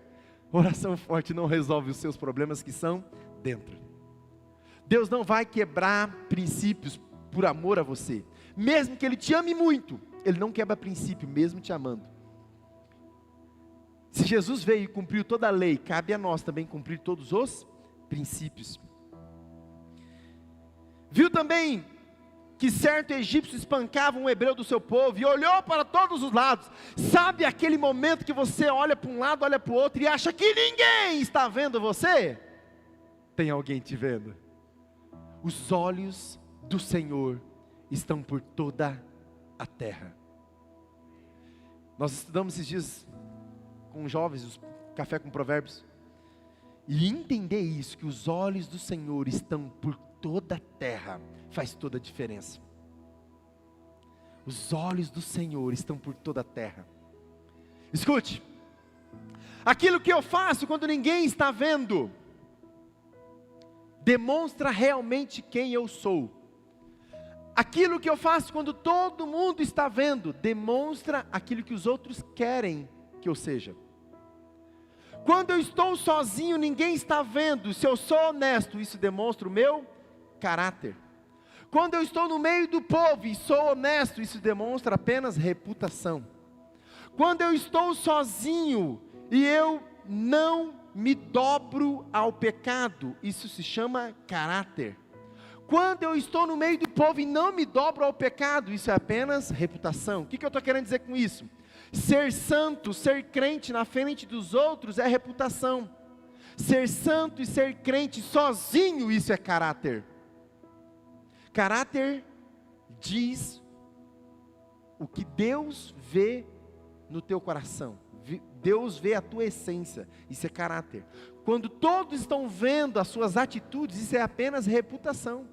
A: Oração forte não resolve os seus problemas que são dentro. Deus não vai quebrar princípios por amor a você. Mesmo que Ele te ame muito, Ele não quebra princípio, mesmo te amando. Se Jesus veio e cumpriu toda a lei, cabe a nós também cumprir todos os princípios. Viu também que certo egípcio espancava um hebreu do seu povo, e olhou para todos os lados. Sabe aquele momento que você olha para um lado, olha para o outro, e acha que ninguém está vendo você? Tem alguém te vendo. Os olhos do Senhor estão por toda a terra. Nós estudamos esses dias com jovens, café com provérbios, e entender isso, que os olhos do Senhor estão por toda a terra, faz toda a diferença. Os olhos do Senhor estão por toda a terra. Escute, aquilo que eu faço quando ninguém está vendo, demonstra realmente quem eu sou. Aquilo que eu faço quando todo mundo está vendo, demonstra aquilo que os outros querem que eu seja. Quando eu estou sozinho, ninguém está vendo, se eu sou honesto, isso demonstra o meu caráter. Quando eu estou no meio do povo e sou honesto, isso demonstra apenas reputação. Quando eu estou sozinho e eu não me dobro ao pecado, isso se chama caráter. Quando eu estou no meio do povo e não me dobro ao pecado, isso é apenas reputação. O que eu estou querendo dizer com isso? Ser santo, ser crente na frente dos outros é reputação. Ser santo e ser crente sozinho, isso é caráter. Caráter diz o que Deus vê no teu coração. Deus vê a tua essência, isso é caráter. Quando todos estão vendo as suas atitudes, isso é apenas reputação.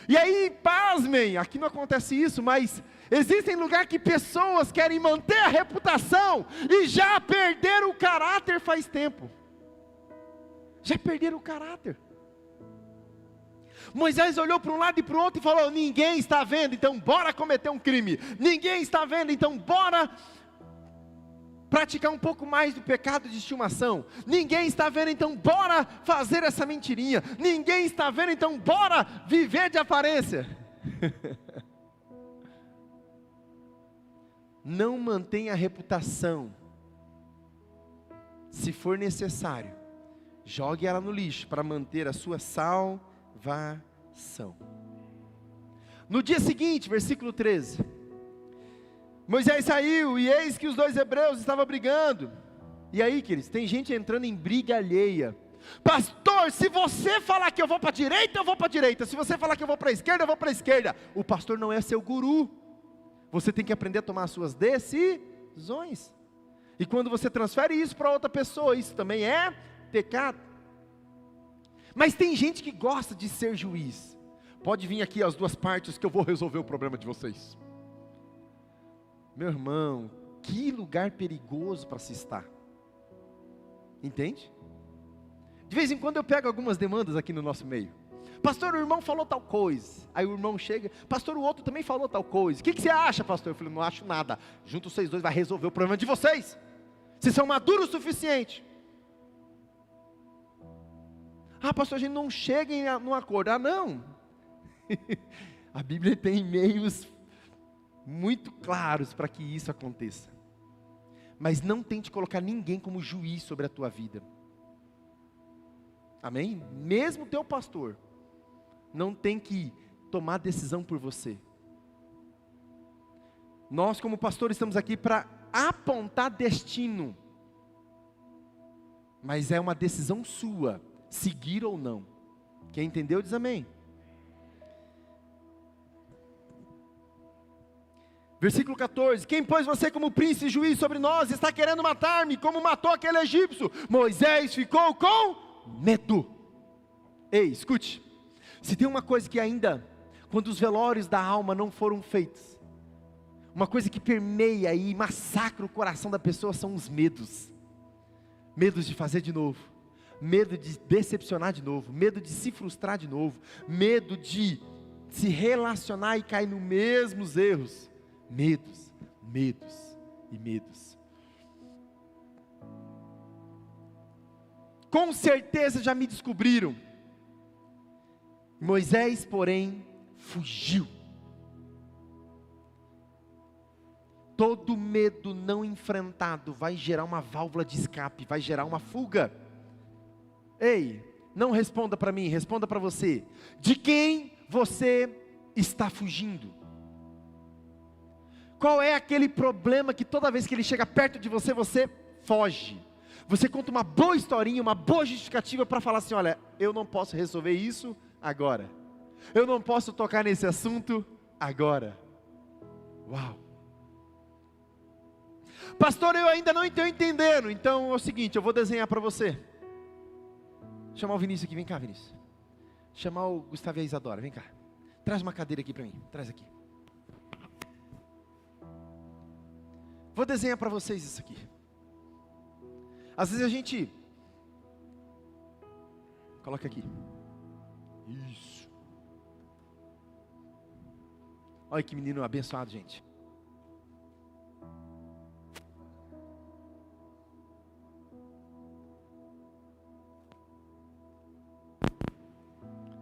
A: E aí, pasmem, aqui não acontece isso, mas existem lugares que pessoas querem manter a reputação e já perderam o caráter faz tempo. Já perderam o caráter. Moisés olhou para um lado e para o outro e falou: ninguém está vendo, então bora cometer um crime. Ninguém está vendo, então bora praticar um pouco mais do pecado de estimação. Ninguém está vendo, então bora fazer essa mentirinha. Ninguém está vendo, então bora viver de aparência. Não mantenha a reputação. Se for necessário, jogue ela no lixo para manter a sua salvação. No dia seguinte, versículo 13, Moisés saiu e eis que os dois hebreus estavam brigando. E aí, queridos, tem gente entrando em briga alheia. Pastor, se você falar que eu vou para a direita, eu vou para a direita. Se você falar que eu vou para a esquerda, eu vou para a esquerda. O pastor não é seu guru. Você tem que aprender a tomar as suas decisões. E quando você transfere isso para outra pessoa, isso também é pecado. Mas tem gente que gosta de ser juiz. Pode vir aqui as duas partes que eu vou resolver o problema de vocês. Meu irmão, que lugar perigoso para se estar. Entende? De vez em quando eu pego algumas demandas aqui no nosso meio. Pastor, o irmão falou tal coisa. Aí o irmão chega: pastor, o outro também falou tal coisa. O que você acha, pastor? Eu falei: não acho nada. Junto vocês dois, vai resolver o problema de vocês. Vocês são maduros o suficiente. Ah, pastor, a gente não chega em um acordo. Ah, não. A Bíblia tem meios muito claros para que isso aconteça. Mas não tente colocar ninguém como juiz sobre a tua vida. Amém? Mesmo teu pastor não tem que tomar decisão por você. Nós como pastor estamos aqui para apontar destino. Mas é uma decisão sua, seguir ou não. Quem entendeu diz amém. Versículo 14, quem pôs você como príncipe e juiz sobre nós, está querendo matar-me, como matou aquele egípcio. Moisés ficou com medo. Ei, escute, se tem uma coisa que ainda, quando os velórios da alma não foram feitos, uma coisa que permeia e massacra o coração da pessoa são os medos. Medos de fazer de novo, medo de decepcionar de novo, medo de se frustrar de novo, medo de se relacionar e cair nos mesmos erros. Medos, medos e medos. Com certeza já me descobriram. Moisés, porém, fugiu. Todo medo não enfrentado vai gerar uma válvula de escape, vai gerar uma fuga. Ei, não responda para mim, responda para você. De quem você está fugindo? Qual é aquele problema que toda vez que ele chega perto de você, você foge? Você conta uma boa historinha, uma boa justificativa para falar assim: olha, eu não posso resolver isso agora. Eu não posso tocar nesse assunto agora. Uau! Pastor, eu ainda não estou entendendo. Então é o seguinte, eu vou desenhar para você. Chamar o Vinícius aqui, vem cá, Vinícius. Chamar o Gustavo e a Isadora, vem cá. Traz uma cadeira aqui para mim, traz aqui. Vou desenhar para vocês isso aqui. Às vezes a gente... Coloca aqui. Isso. Olha que menino abençoado, gente.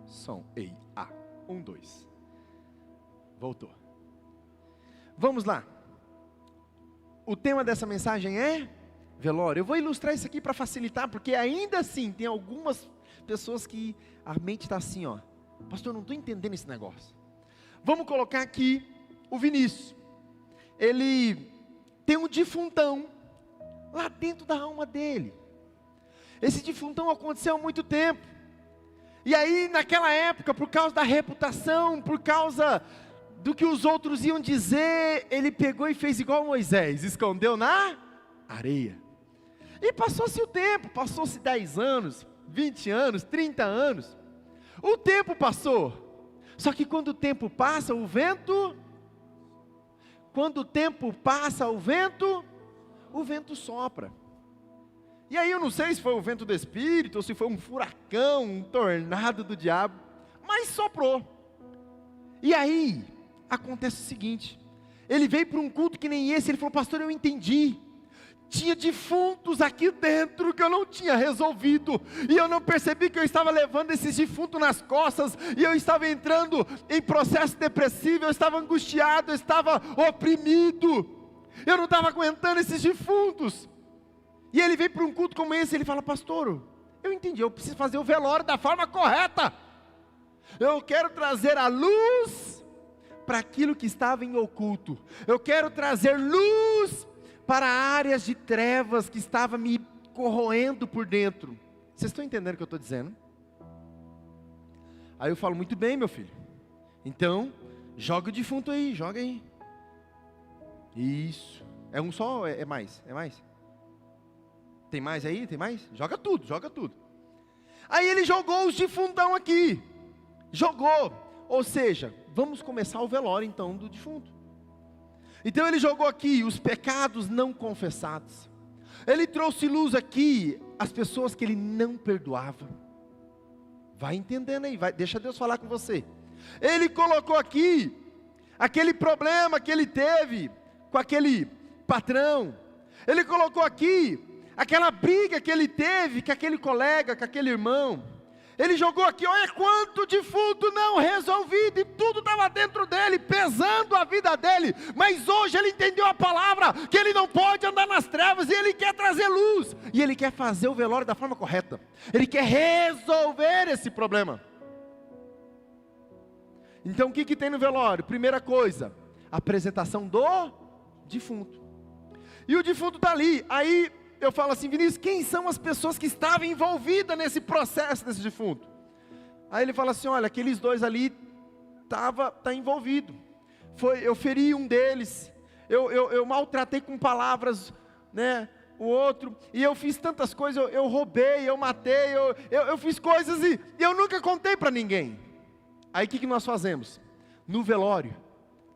A: Som, ei, A. 1, 2. Voltou. Vamos lá. O tema dessa mensagem é velório. Eu vou ilustrar isso aqui para facilitar, porque ainda assim tem algumas pessoas que a mente está assim, ó. Pastor, eu não estou entendendo esse negócio. Vamos colocar aqui o Vinícius. Ele tem um defuntão lá dentro da alma dele. Esse defuntão aconteceu há muito tempo. E aí naquela época, por causa da reputação, por causa do que os outros iam dizer, ele pegou e fez igual Moisés, escondeu na areia. E passou-se o tempo, passou-se 10 anos, 20 anos, 30 anos. O tempo passou. Só que quando o tempo passa, o vento sopra. E aí eu não sei se foi o vento do Espírito, ou se foi um furacão, um tornado do diabo, mas soprou. E aí, acontece o seguinte, ele veio para um culto que nem esse, ele falou: pastor, eu entendi, tinha defuntos aqui dentro que eu não tinha resolvido, e eu não percebi que eu estava levando esses defuntos nas costas, e eu estava entrando em processo depressivo, eu estava angustiado, eu estava oprimido, eu não estava aguentando esses defuntos. E ele vem para um culto como esse, ele fala: pastor, eu entendi, eu preciso fazer o velório da forma correta, eu quero trazer a luz para aquilo que estava em oculto, eu quero trazer luz para áreas de trevas que estavam me corroendo por dentro. Vocês estão entendendo o que eu estou dizendo? Aí eu falo: muito bem, meu filho, então joga o defunto aí, joga aí. Isso, é um só, é mais? É mais? Tem mais aí? Tem mais? Joga tudo, joga tudo. Aí ele jogou os defuntão aqui. Jogou. Ou seja, vamos começar o velório então do defunto. Então ele jogou aqui os pecados não confessados. Ele trouxe luz aqui as pessoas que ele não perdoava. Vai entendendo aí, deixa Deus falar com você. Ele colocou aqui aquele problema que ele teve com aquele patrão. Ele colocou aqui aquela briga que ele teve com aquele colega, com aquele irmão. Ele jogou aqui, olha quanto defunto não resolvido, e tudo estava dentro dele, pesando a vida dele. Mas hoje ele entendeu a palavra, que ele não pode andar nas trevas, e ele quer trazer luz, e ele quer fazer o velório da forma correta. Ele quer resolver esse problema. Então o que tem no velório? Primeira coisa, apresentação do defunto. E o defunto está ali. Aí eu falo assim: Vinícius, quem são as pessoas que estavam envolvidas nesse processo desse defunto? Aí ele fala assim: olha, aqueles dois ali tá envolvido. Eu feri um deles, eu maltratei com palavras, né, o outro, e eu fiz tantas coisas, eu roubei, eu matei, eu fiz coisas e eu nunca contei para ninguém. Aí o que nós fazemos? No velório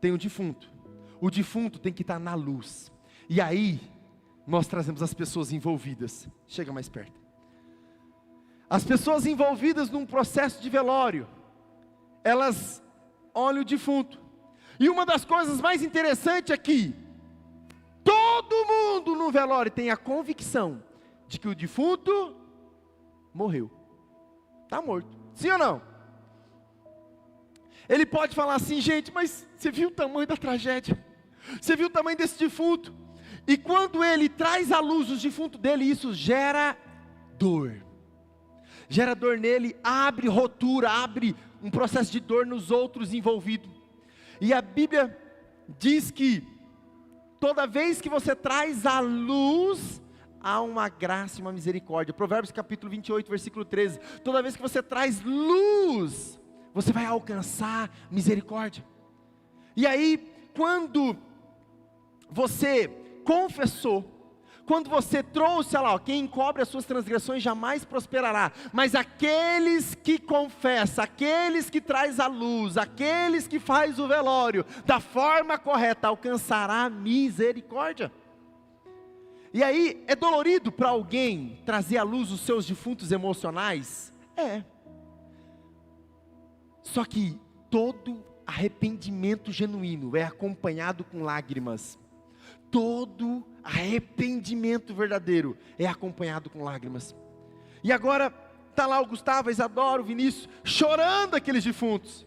A: tem o defunto tem que estar na luz, e aí nós trazemos as pessoas envolvidas. Chega mais perto. As pessoas envolvidas num processo de velório, elas olham o defunto. E uma das coisas mais interessantes é que todo mundo no velório tem a convicção de que o defunto morreu. Está morto. Sim ou não? Ele pode falar assim: gente, mas você viu o tamanho da tragédia? Você viu o tamanho desse defunto? E quando ele traz à luz o defunto dele, isso gera dor. Gera dor nele, abre rotura, abre um processo de dor nos outros envolvidos. E a Bíblia diz que toda vez que você traz a luz, há uma graça e uma misericórdia. Provérbios capítulo 28, versículo 13. Toda vez que você traz luz, você vai alcançar misericórdia. E aí, quando você confessou, quando você trouxe, olha lá, quem encobre as suas transgressões jamais prosperará, mas aqueles que confessam, aqueles que traz a luz, aqueles que faz o velório da forma correta, alcançará misericórdia. E aí, é dolorido para alguém trazer à luz os seus defuntos emocionais? É. Só que todo arrependimento genuíno é acompanhado com lágrimas. Todo arrependimento verdadeiro é acompanhado com lágrimas. E agora, está lá o Gustavo, a Isadora, o Vinícius, chorando aqueles defuntos.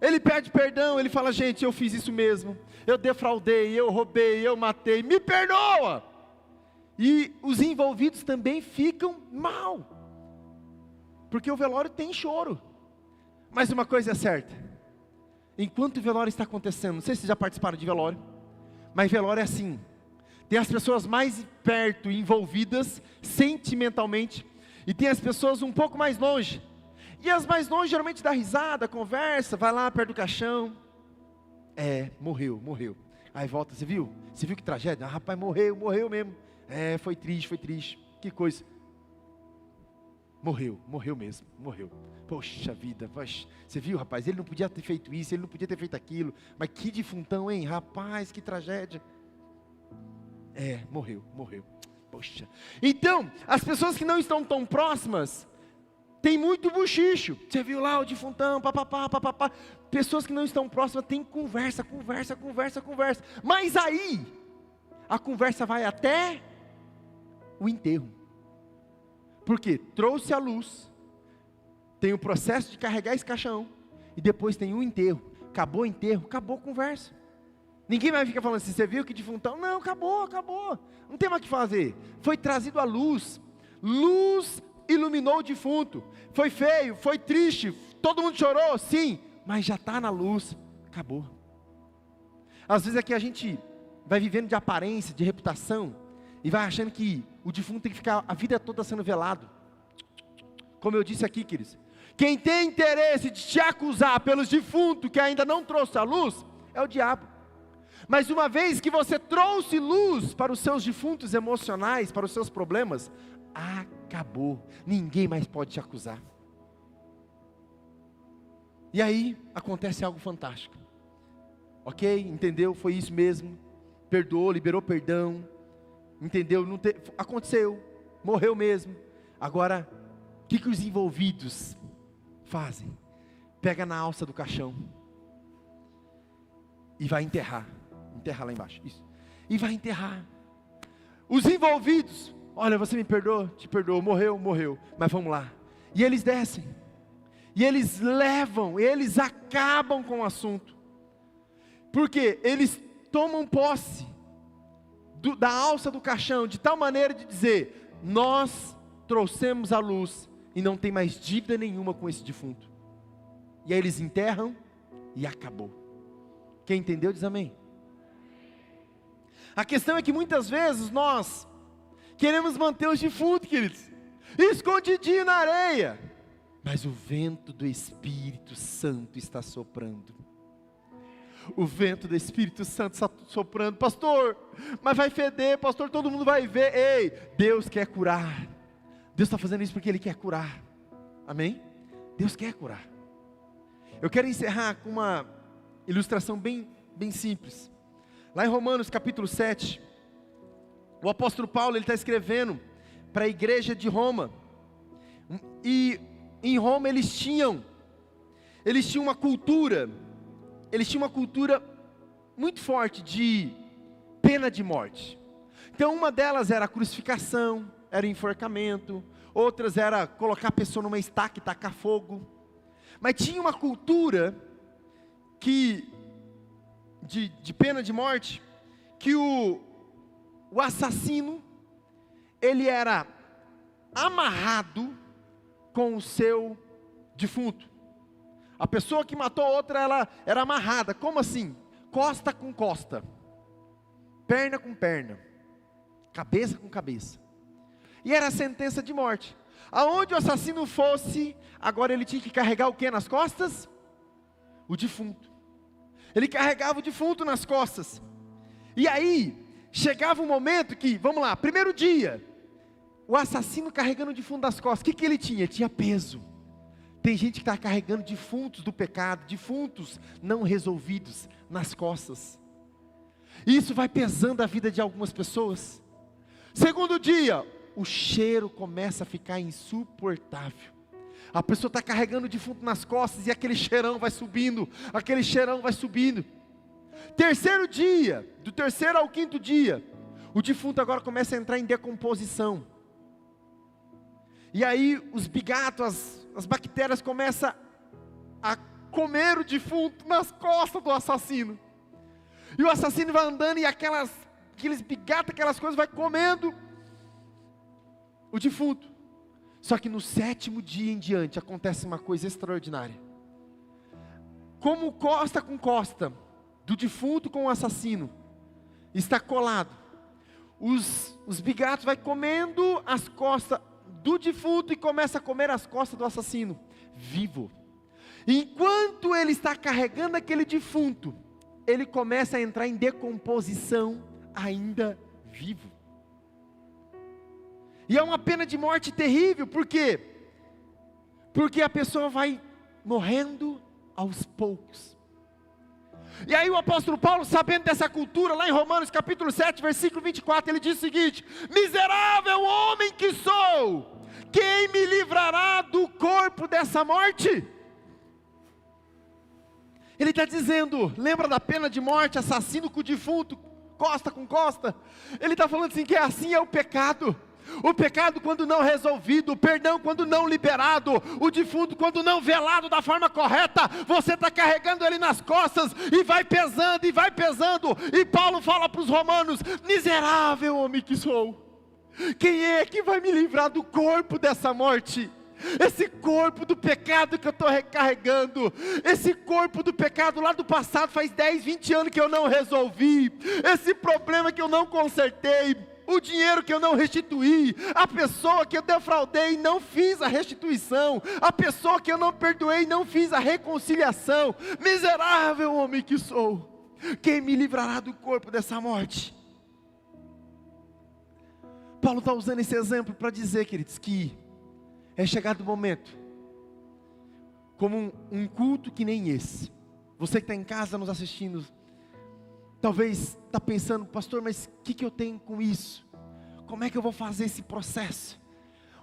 A: Ele pede perdão, ele fala, gente, eu fiz isso mesmo. Eu defraudei, eu roubei, eu matei, me perdoa. E os envolvidos também ficam mal, porque o velório tem choro. Mas uma coisa é certa, enquanto o velório está acontecendo, não sei se vocês já participaram de velório, mas velório é assim, tem as pessoas mais perto, envolvidas sentimentalmente, e tem as pessoas um pouco mais longe, e as mais longe geralmente dá risada, conversa, vai lá perto do caixão, morreu, aí volta, você viu que tragédia? Ah, rapaz, morreu mesmo. Foi triste, que coisa. Morreu mesmo. Poxa vida, você viu, rapaz, ele não podia ter feito isso, ele não podia ter feito aquilo, mas que defuntão, hein, rapaz, que tragédia. Morreu, poxa. Então, as pessoas que não estão tão próximas, tem muito bochicho, você viu lá o defuntão, papapá, pessoas que não estão próximas, tem conversa, mas aí, a conversa vai até o enterro, porque trouxe a luz, tem o processo de carregar esse caixão, e depois tem o enterro. Acabou o enterro, acabou a conversa. Ninguém vai ficar falando assim, você viu que defuntão? Não, acabou, não tem mais o que fazer. Foi trazido a luz, luz iluminou o defunto. Foi feio, foi triste, todo mundo chorou, sim, mas já está na luz, acabou. Às vezes aqui a gente vai vivendo de aparência, de reputação, e vai achando que o defunto tem que ficar a vida toda sendo velado. Como eu disse aqui, queridos, quem tem interesse de te acusar pelos defuntos que ainda não trouxe a luz, é o diabo. Mas uma vez que você trouxe luz para os seus defuntos emocionais, para os seus problemas, acabou, ninguém mais pode te acusar. E aí, acontece algo fantástico. Ok, entendeu, foi isso mesmo, perdoou, liberou perdão, entendeu, aconteceu, morreu mesmo. Agora, o que os envolvidos fazem? Pega na alça do caixão e vai enterrar lá embaixo, isso, e vai enterrar. Os envolvidos, olha, você me perdoou, te perdoou, morreu, mas vamos lá. E eles descem, e eles levam, eles acabam com o assunto, porque eles tomam posse da alça do caixão, de tal maneira de dizer, nós trouxemos a luz, e não tem mais dívida nenhuma com esse defunto. E aí eles enterram, e acabou. Quem entendeu diz amém. A questão é que muitas vezes nós queremos manter os defuntos, queridos, escondidinho na areia, mas o vento do Espírito Santo está soprando. O vento do Espírito Santo está soprando. Pastor, mas vai feder, pastor, todo mundo vai ver. Ei, Deus quer curar. Deus está fazendo isso porque Ele quer curar. Amém? Deus quer curar. Eu quero encerrar com uma ilustração bem simples. Lá em Romanos capítulo 7, o apóstolo Paulo, ele está escrevendo para a igreja de Roma. E em Roma eles tinham uma cultura, muito forte de pena de morte. Então uma delas era a crucificação, era o enforcamento, outras era colocar a pessoa numa estaca e tacar fogo. Mas tinha uma cultura de pena de morte, que o assassino, ele era amarrado com o seu defunto. A pessoa que matou a outra, ela era amarrada. Como assim? Costa com costa, perna com perna, cabeça com cabeça. E era a sentença de morte. Aonde o assassino fosse, agora ele tinha que carregar o que nas costas? O defunto. Ele carregava o defunto nas costas. E aí, chegava um momento que, vamos lá, primeiro dia, o assassino carregando o defunto das costas, o que ele tinha? Ele tinha peso. Tem gente que está carregando defuntos do pecado, defuntos não resolvidos nas costas. Isso vai pesando a vida de algumas pessoas. Segundo dia, o cheiro começa a ficar insuportável. A pessoa está carregando o defunto nas costas e aquele cheirão vai subindo, aquele cheirão vai subindo. Terceiro dia, do terceiro ao quinto dia, o defunto agora começa a entrar em decomposição. E aí os bigatos, as bactérias começam a comer o defunto nas costas do assassino. E o assassino vai andando e aqueles bigatos, aquelas coisas vai comendo o defunto. Só que no sétimo dia em diante acontece uma coisa extraordinária. Como costa com costa, do defunto com o assassino, está colado. Os bigatos vai comendo as costas do defunto e começa a comer as costas do assassino, vivo. Enquanto ele está carregando aquele defunto, ele começa a entrar em decomposição ainda vivo. E é uma pena de morte terrível, por quê? Porque a pessoa vai morrendo aos poucos. E aí o apóstolo Paulo, sabendo dessa cultura, lá em Romanos capítulo 7, versículo 24, ele diz o seguinte: miserável homem que sou, quem me livrará do corpo dessa morte? Ele está dizendo, lembra da pena de morte, assassino com defunto, costa com costa? Ele está falando assim, que assim é o pecado. O pecado quando não resolvido, o perdão quando não liberado, o defunto quando não velado da forma correta, você está carregando ele nas costas, e vai pesando, e Paulo fala para os romanos: miserável homem que sou, quem é que vai me livrar do corpo dessa morte? Esse corpo do pecado que eu estou recarregando, esse corpo do pecado lá do passado, faz 10, 20 anos que eu não resolvi, esse problema que eu não consertei, o dinheiro que eu não restituí, a pessoa que eu defraudei e não fiz a restituição, a pessoa que eu não perdoei e não fiz a reconciliação. Miserável homem que sou, quem me livrará do corpo dessa morte? Paulo está usando esse exemplo para dizer, queridos, que é chegado o momento, como um culto que nem esse. Você que está em casa nos assistindo, talvez está pensando: pastor, mas o que eu tenho com isso? Como é que eu vou fazer esse processo?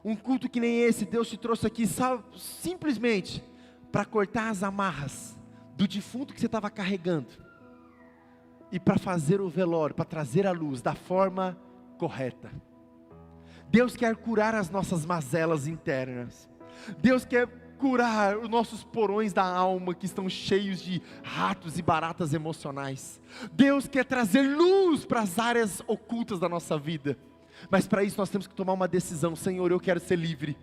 A: Um culto que nem esse, Deus te trouxe aqui simplesmente para cortar as amarras do defunto que você estava carregando, e para fazer o velório, para trazer a luz da forma correta. Deus quer curar as nossas mazelas internas. Deus quer curar os nossos porões da alma que estão cheios de ratos e baratas emocionais. Deus quer trazer luz para as áreas ocultas da nossa vida. Mas para isso nós temos que tomar uma decisão: Senhor, eu quero ser livre.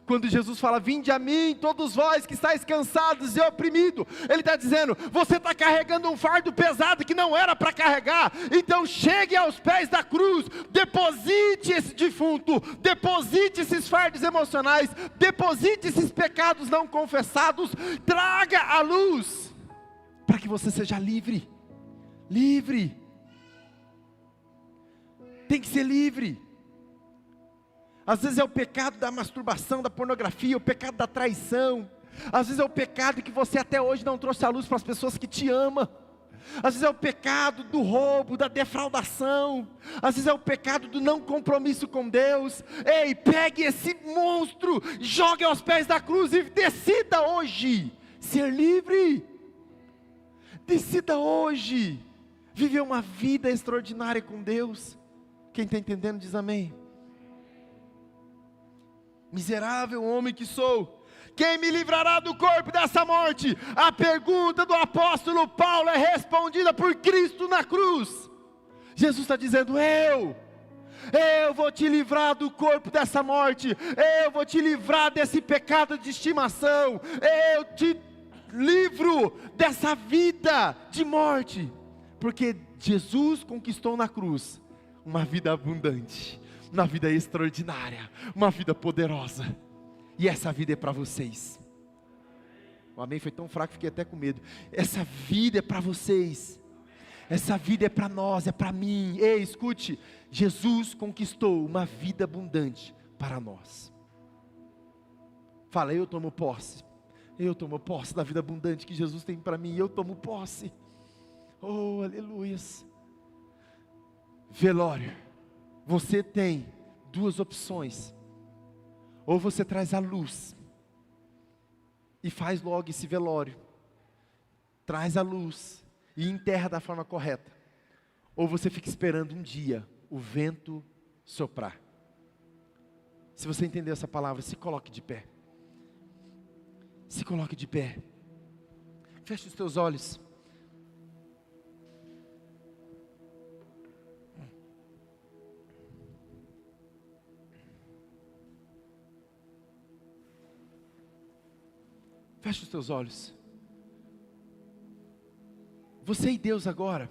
A: Quando Jesus fala: vinde a mim, todos vós que estáis cansados e oprimidos, Ele está dizendo: você está carregando um fardo pesado que não era para carregar, então chegue aos pés da cruz, deposite esse defunto, deposite esses fardos emocionais, deposite esses pecados não confessados, traga a luz, para que você seja livre. Livre, tem que ser livre. Às vezes é o pecado da masturbação, da pornografia, o pecado da traição. Às vezes é o pecado que você até hoje não trouxe à luz para as pessoas que te amam. Às vezes é o pecado do roubo, da defraudação. Às vezes é o pecado do não compromisso com Deus. Ei, pegue esse monstro, jogue aos pés da cruz e decida hoje ser livre. Decida hoje viver uma vida extraordinária com Deus. Quem está entendendo diz amém. Miserável homem que sou, quem me livrará do corpo dessa morte? A pergunta do apóstolo Paulo é respondida por Cristo na cruz. Jesus está dizendo: eu vou te livrar do corpo dessa morte, eu vou te livrar desse pecado de estimação, eu te livro dessa vida de morte, porque Jesus conquistou na cruz uma vida abundante, uma vida extraordinária, uma vida poderosa, e essa vida é para vocês. O amém foi tão fraco que fiquei até com medo. Essa vida é para vocês, essa vida é para nós, é para mim. Ei, escute, Jesus conquistou uma vida abundante para nós. Fala, eu tomo posse da vida abundante que Jesus tem para mim, eu tomo posse. Oh, aleluias. Velório, você tem duas opções: ou você traz a luz e faz logo esse velório, traz a luz e enterra da forma correta, ou você fica esperando um dia o vento soprar. Se você entender essa palavra, se coloque de pé. Se coloque de pé. Feche os teus olhos. Feche os teus olhos. Você e Deus agora.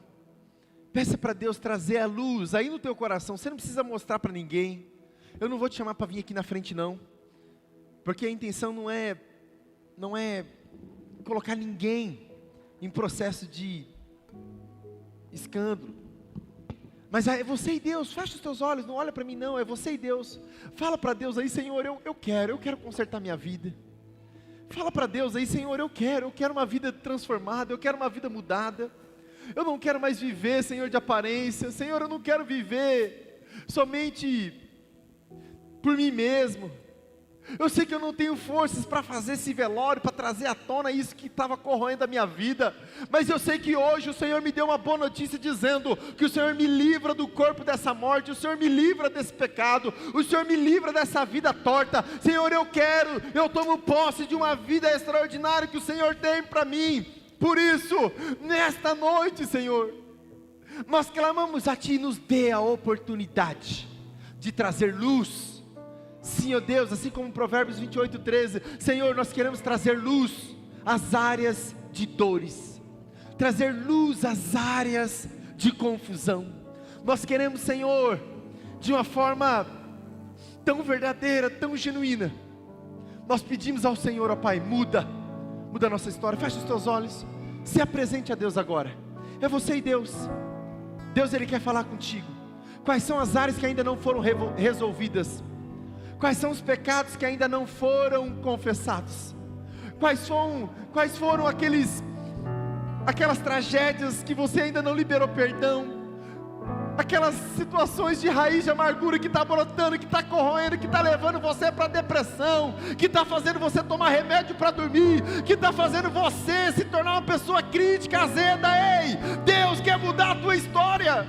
A: Peça para Deus trazer a luz aí no teu coração. Você não precisa mostrar para ninguém. Eu não vou te chamar para vir aqui na frente não. Porque a intenção não é colocar ninguém em processo de escândalo. Mas é você e Deus. Fecha os teus olhos, não olha para mim não, é você e Deus. Fala para Deus aí, Senhor, eu quero consertar minha vida. Fala para Deus aí, Senhor, eu quero uma vida transformada, eu quero uma vida mudada. Eu não quero mais viver, Senhor, de aparência. Senhor, eu não quero viver somente por mim mesmo. Eu sei que eu não tenho forças para fazer esse velório, para trazer à tona isso que estava corroendo a minha vida, mas eu sei que hoje o Senhor me deu uma boa notícia, dizendo que o Senhor me livra do corpo dessa morte, o Senhor me livra desse pecado, o Senhor me livra dessa vida torta. Senhor, eu tomo posse de uma vida extraordinária que o Senhor tem para mim. Por isso, nesta noite, Senhor, nós clamamos a Ti, nos dê a oportunidade de trazer luz. Sim, ó Deus, assim como Provérbios 28:13, Senhor, nós queremos trazer luz às áreas de dores, trazer luz às áreas de confusão. Nós queremos, Senhor, de uma forma tão verdadeira, tão genuína, nós pedimos ao Senhor, ó Pai, muda a nossa história. Fecha os teus olhos, se apresente a Deus agora. É você e Deus. Deus, Ele quer falar contigo. Quais são as áreas que ainda não foram resolvidas? Quais são os pecados que ainda não foram confessados? Quais foram aquelas tragédias que você ainda não liberou perdão? Aquelas situações de raiz de amargura que está brotando, que está corroendo, que está levando você para depressão, que está fazendo você tomar remédio para dormir, que está fazendo você se tornar uma pessoa crítica, azeda. Ei, Deus quer mudar a tua história.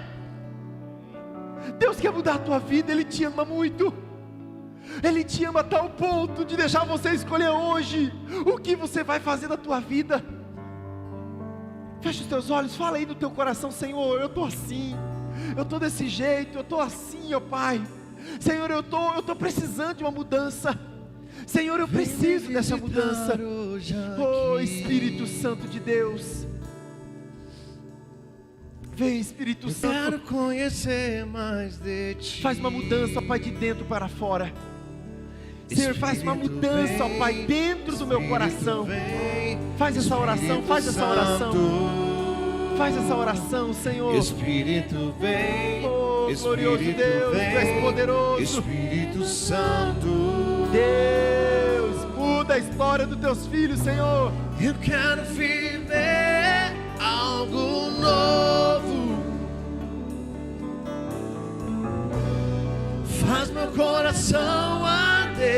A: Deus quer mudar a tua vida, Ele te ama muito. Ele te ama a tal ponto de deixar você escolher hoje o que você vai fazer da tua vida. Fecha os teus olhos, fala aí no teu coração: Senhor, eu estou assim, eu estou desse jeito, eu estou assim, ó Pai. Senhor, eu estou precisando de uma mudança. Senhor, eu preciso dessa mudança. Oh, Espírito Santo de Deus, vem, Espírito Santo.
B: Eu quero conhecer mais de Ti.
A: Faz uma mudança, Pai, de dentro para fora. Senhor, faz uma mudança, ó Pai, dentro do meu coração. Faz essa oração, faz essa oração. Faz essa oração, Senhor.
B: Espírito vem,
A: oh, glorioso Deus, Tu és poderoso.
B: Espírito Santo,
A: Deus, muda a história dos Teus filhos, Senhor.
B: eu quero viver algo novo. Faz meu coração arder.